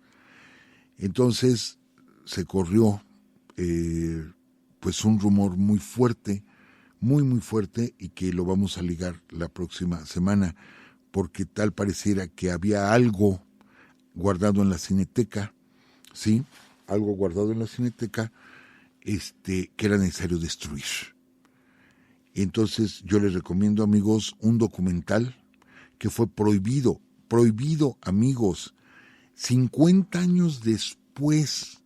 Entonces se corrió pues un rumor muy fuerte, muy fuerte, y que lo vamos a ligar la próxima semana, porque tal pareciera que había algo guardado en la Cineteca, ¿sí? Algo guardado en la Cineteca, que era necesario destruir. Entonces yo les recomiendo, amigos, un documental que fue prohibido, amigos, 50 años después,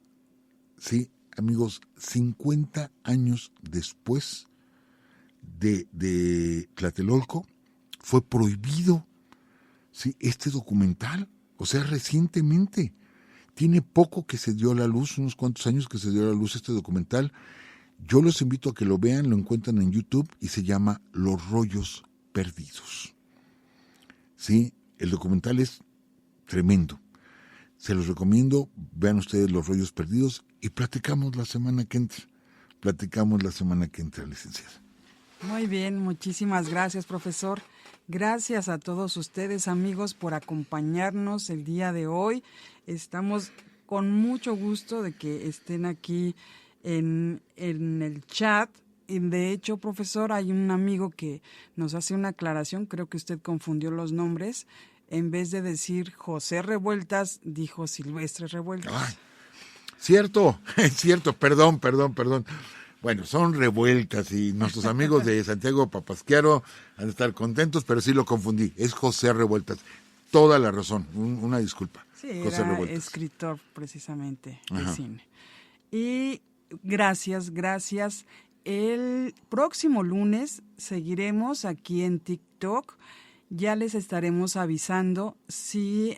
¿sí? Amigos, 50 años después de Tlatelolco, fue prohibido, ¿sí? Este documental, o sea, recientemente, tiene poco que se dio a la luz, unos cuantos años que se dio a la luz este documental. Yo los invito a que lo vean, lo encuentran en YouTube, y se llama Los Rollos Perdidos. Sí, el documental es tremendo. Se los recomiendo, vean ustedes Los Rollos Perdidos, y platicamos la semana que entra. Licenciada. Muy bien, muchísimas gracias, profesor. Gracias a todos ustedes, amigos, por acompañarnos el día de hoy. Estamos con mucho gusto de que estén aquí en el chat. Y de hecho, profesor, hay un amigo que nos hace una aclaración. Creo que usted confundió los nombres. En vez de decir José Revueltas, dijo Silvestre Revueltas. Ay, cierto, perdón. Bueno, son Revueltas, y nuestros amigos de Santiago Papasquiaro han de estar contentos, pero sí lo confundí. Es José Revueltas. Toda la razón. Una disculpa. Sí, José era Revueltas, escritor precisamente de Ajá. cine. Y gracias. El próximo lunes seguiremos aquí en TikTok. Ya les estaremos avisando si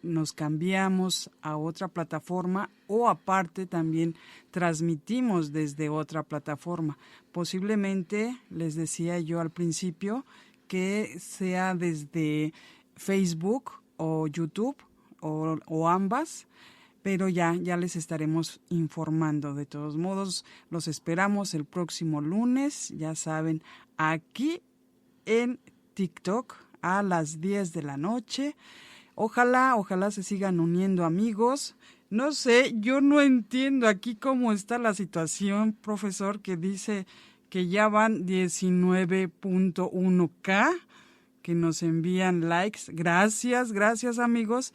nos cambiamos a otra plataforma, o aparte también transmitimos desde otra plataforma. Posiblemente, les decía yo al principio, que sea desde Facebook o YouTube o ambas, pero ya les estaremos informando. De todos modos, los esperamos el próximo lunes, ya saben, aquí en TikTok a las 10 de la noche. Ojalá se sigan uniendo, amigos. No sé, yo no entiendo aquí cómo está la situación, profesor, que dice que ya van 19.1K, que nos envían likes. Gracias amigos.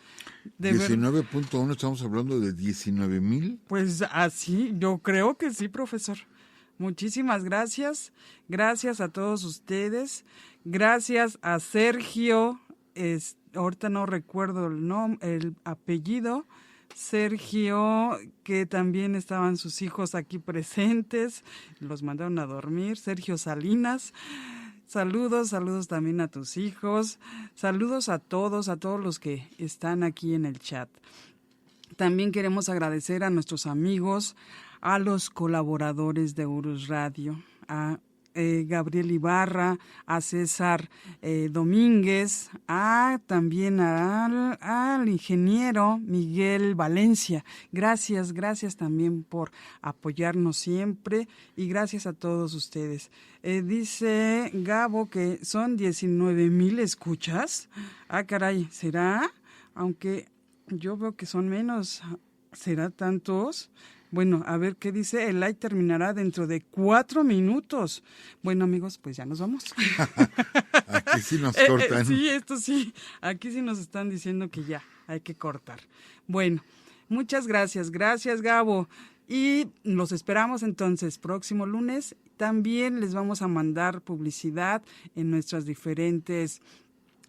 19.1, estamos hablando de 19,000. Pues así, yo creo que sí, profesor. Muchísimas gracias. Gracias a todos ustedes. Gracias a Sergio. Ahorita no recuerdo el apellido. Sergio, que también estaban sus hijos aquí presentes. Los mandaron a dormir. Sergio Salinas. Saludos también a tus hijos. Saludos a todos los que están aquí en el chat. También queremos agradecer a nuestros amigos, a los colaboradores de Urus Radio, a Gabriel Ibarra, a César Domínguez, también al ingeniero Miguel Valencia. Gracias también por apoyarnos siempre y gracias a todos ustedes. Dice Gabo que son 19,000 escuchas. Caray, ¿será? Aunque yo veo que son menos. ¿Será tantos? Bueno, a ver qué dice. El live terminará dentro de 4 minutos. Bueno, amigos, pues ya nos vamos. Aquí sí nos cortan. Sí, esto sí. Aquí sí nos están diciendo que ya hay que cortar. Bueno, muchas gracias. Gracias, Gabo. Y los esperamos entonces próximo lunes. También les vamos a mandar publicidad en nuestras diferentes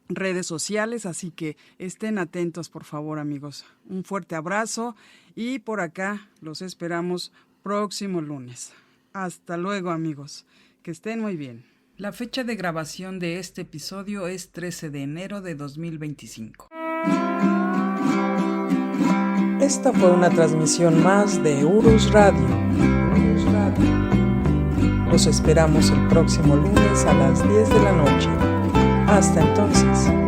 redes sociales, así que estén atentos, por favor, amigos. Un fuerte abrazo y por acá los esperamos próximo lunes. Hasta luego, amigos. Que estén muy bien. La fecha de grabación de este episodio es 13 de enero de 2025. Esta fue una transmisión más de Urus Radio. Los esperamos el próximo lunes a las 10 de la noche. Hasta entonces.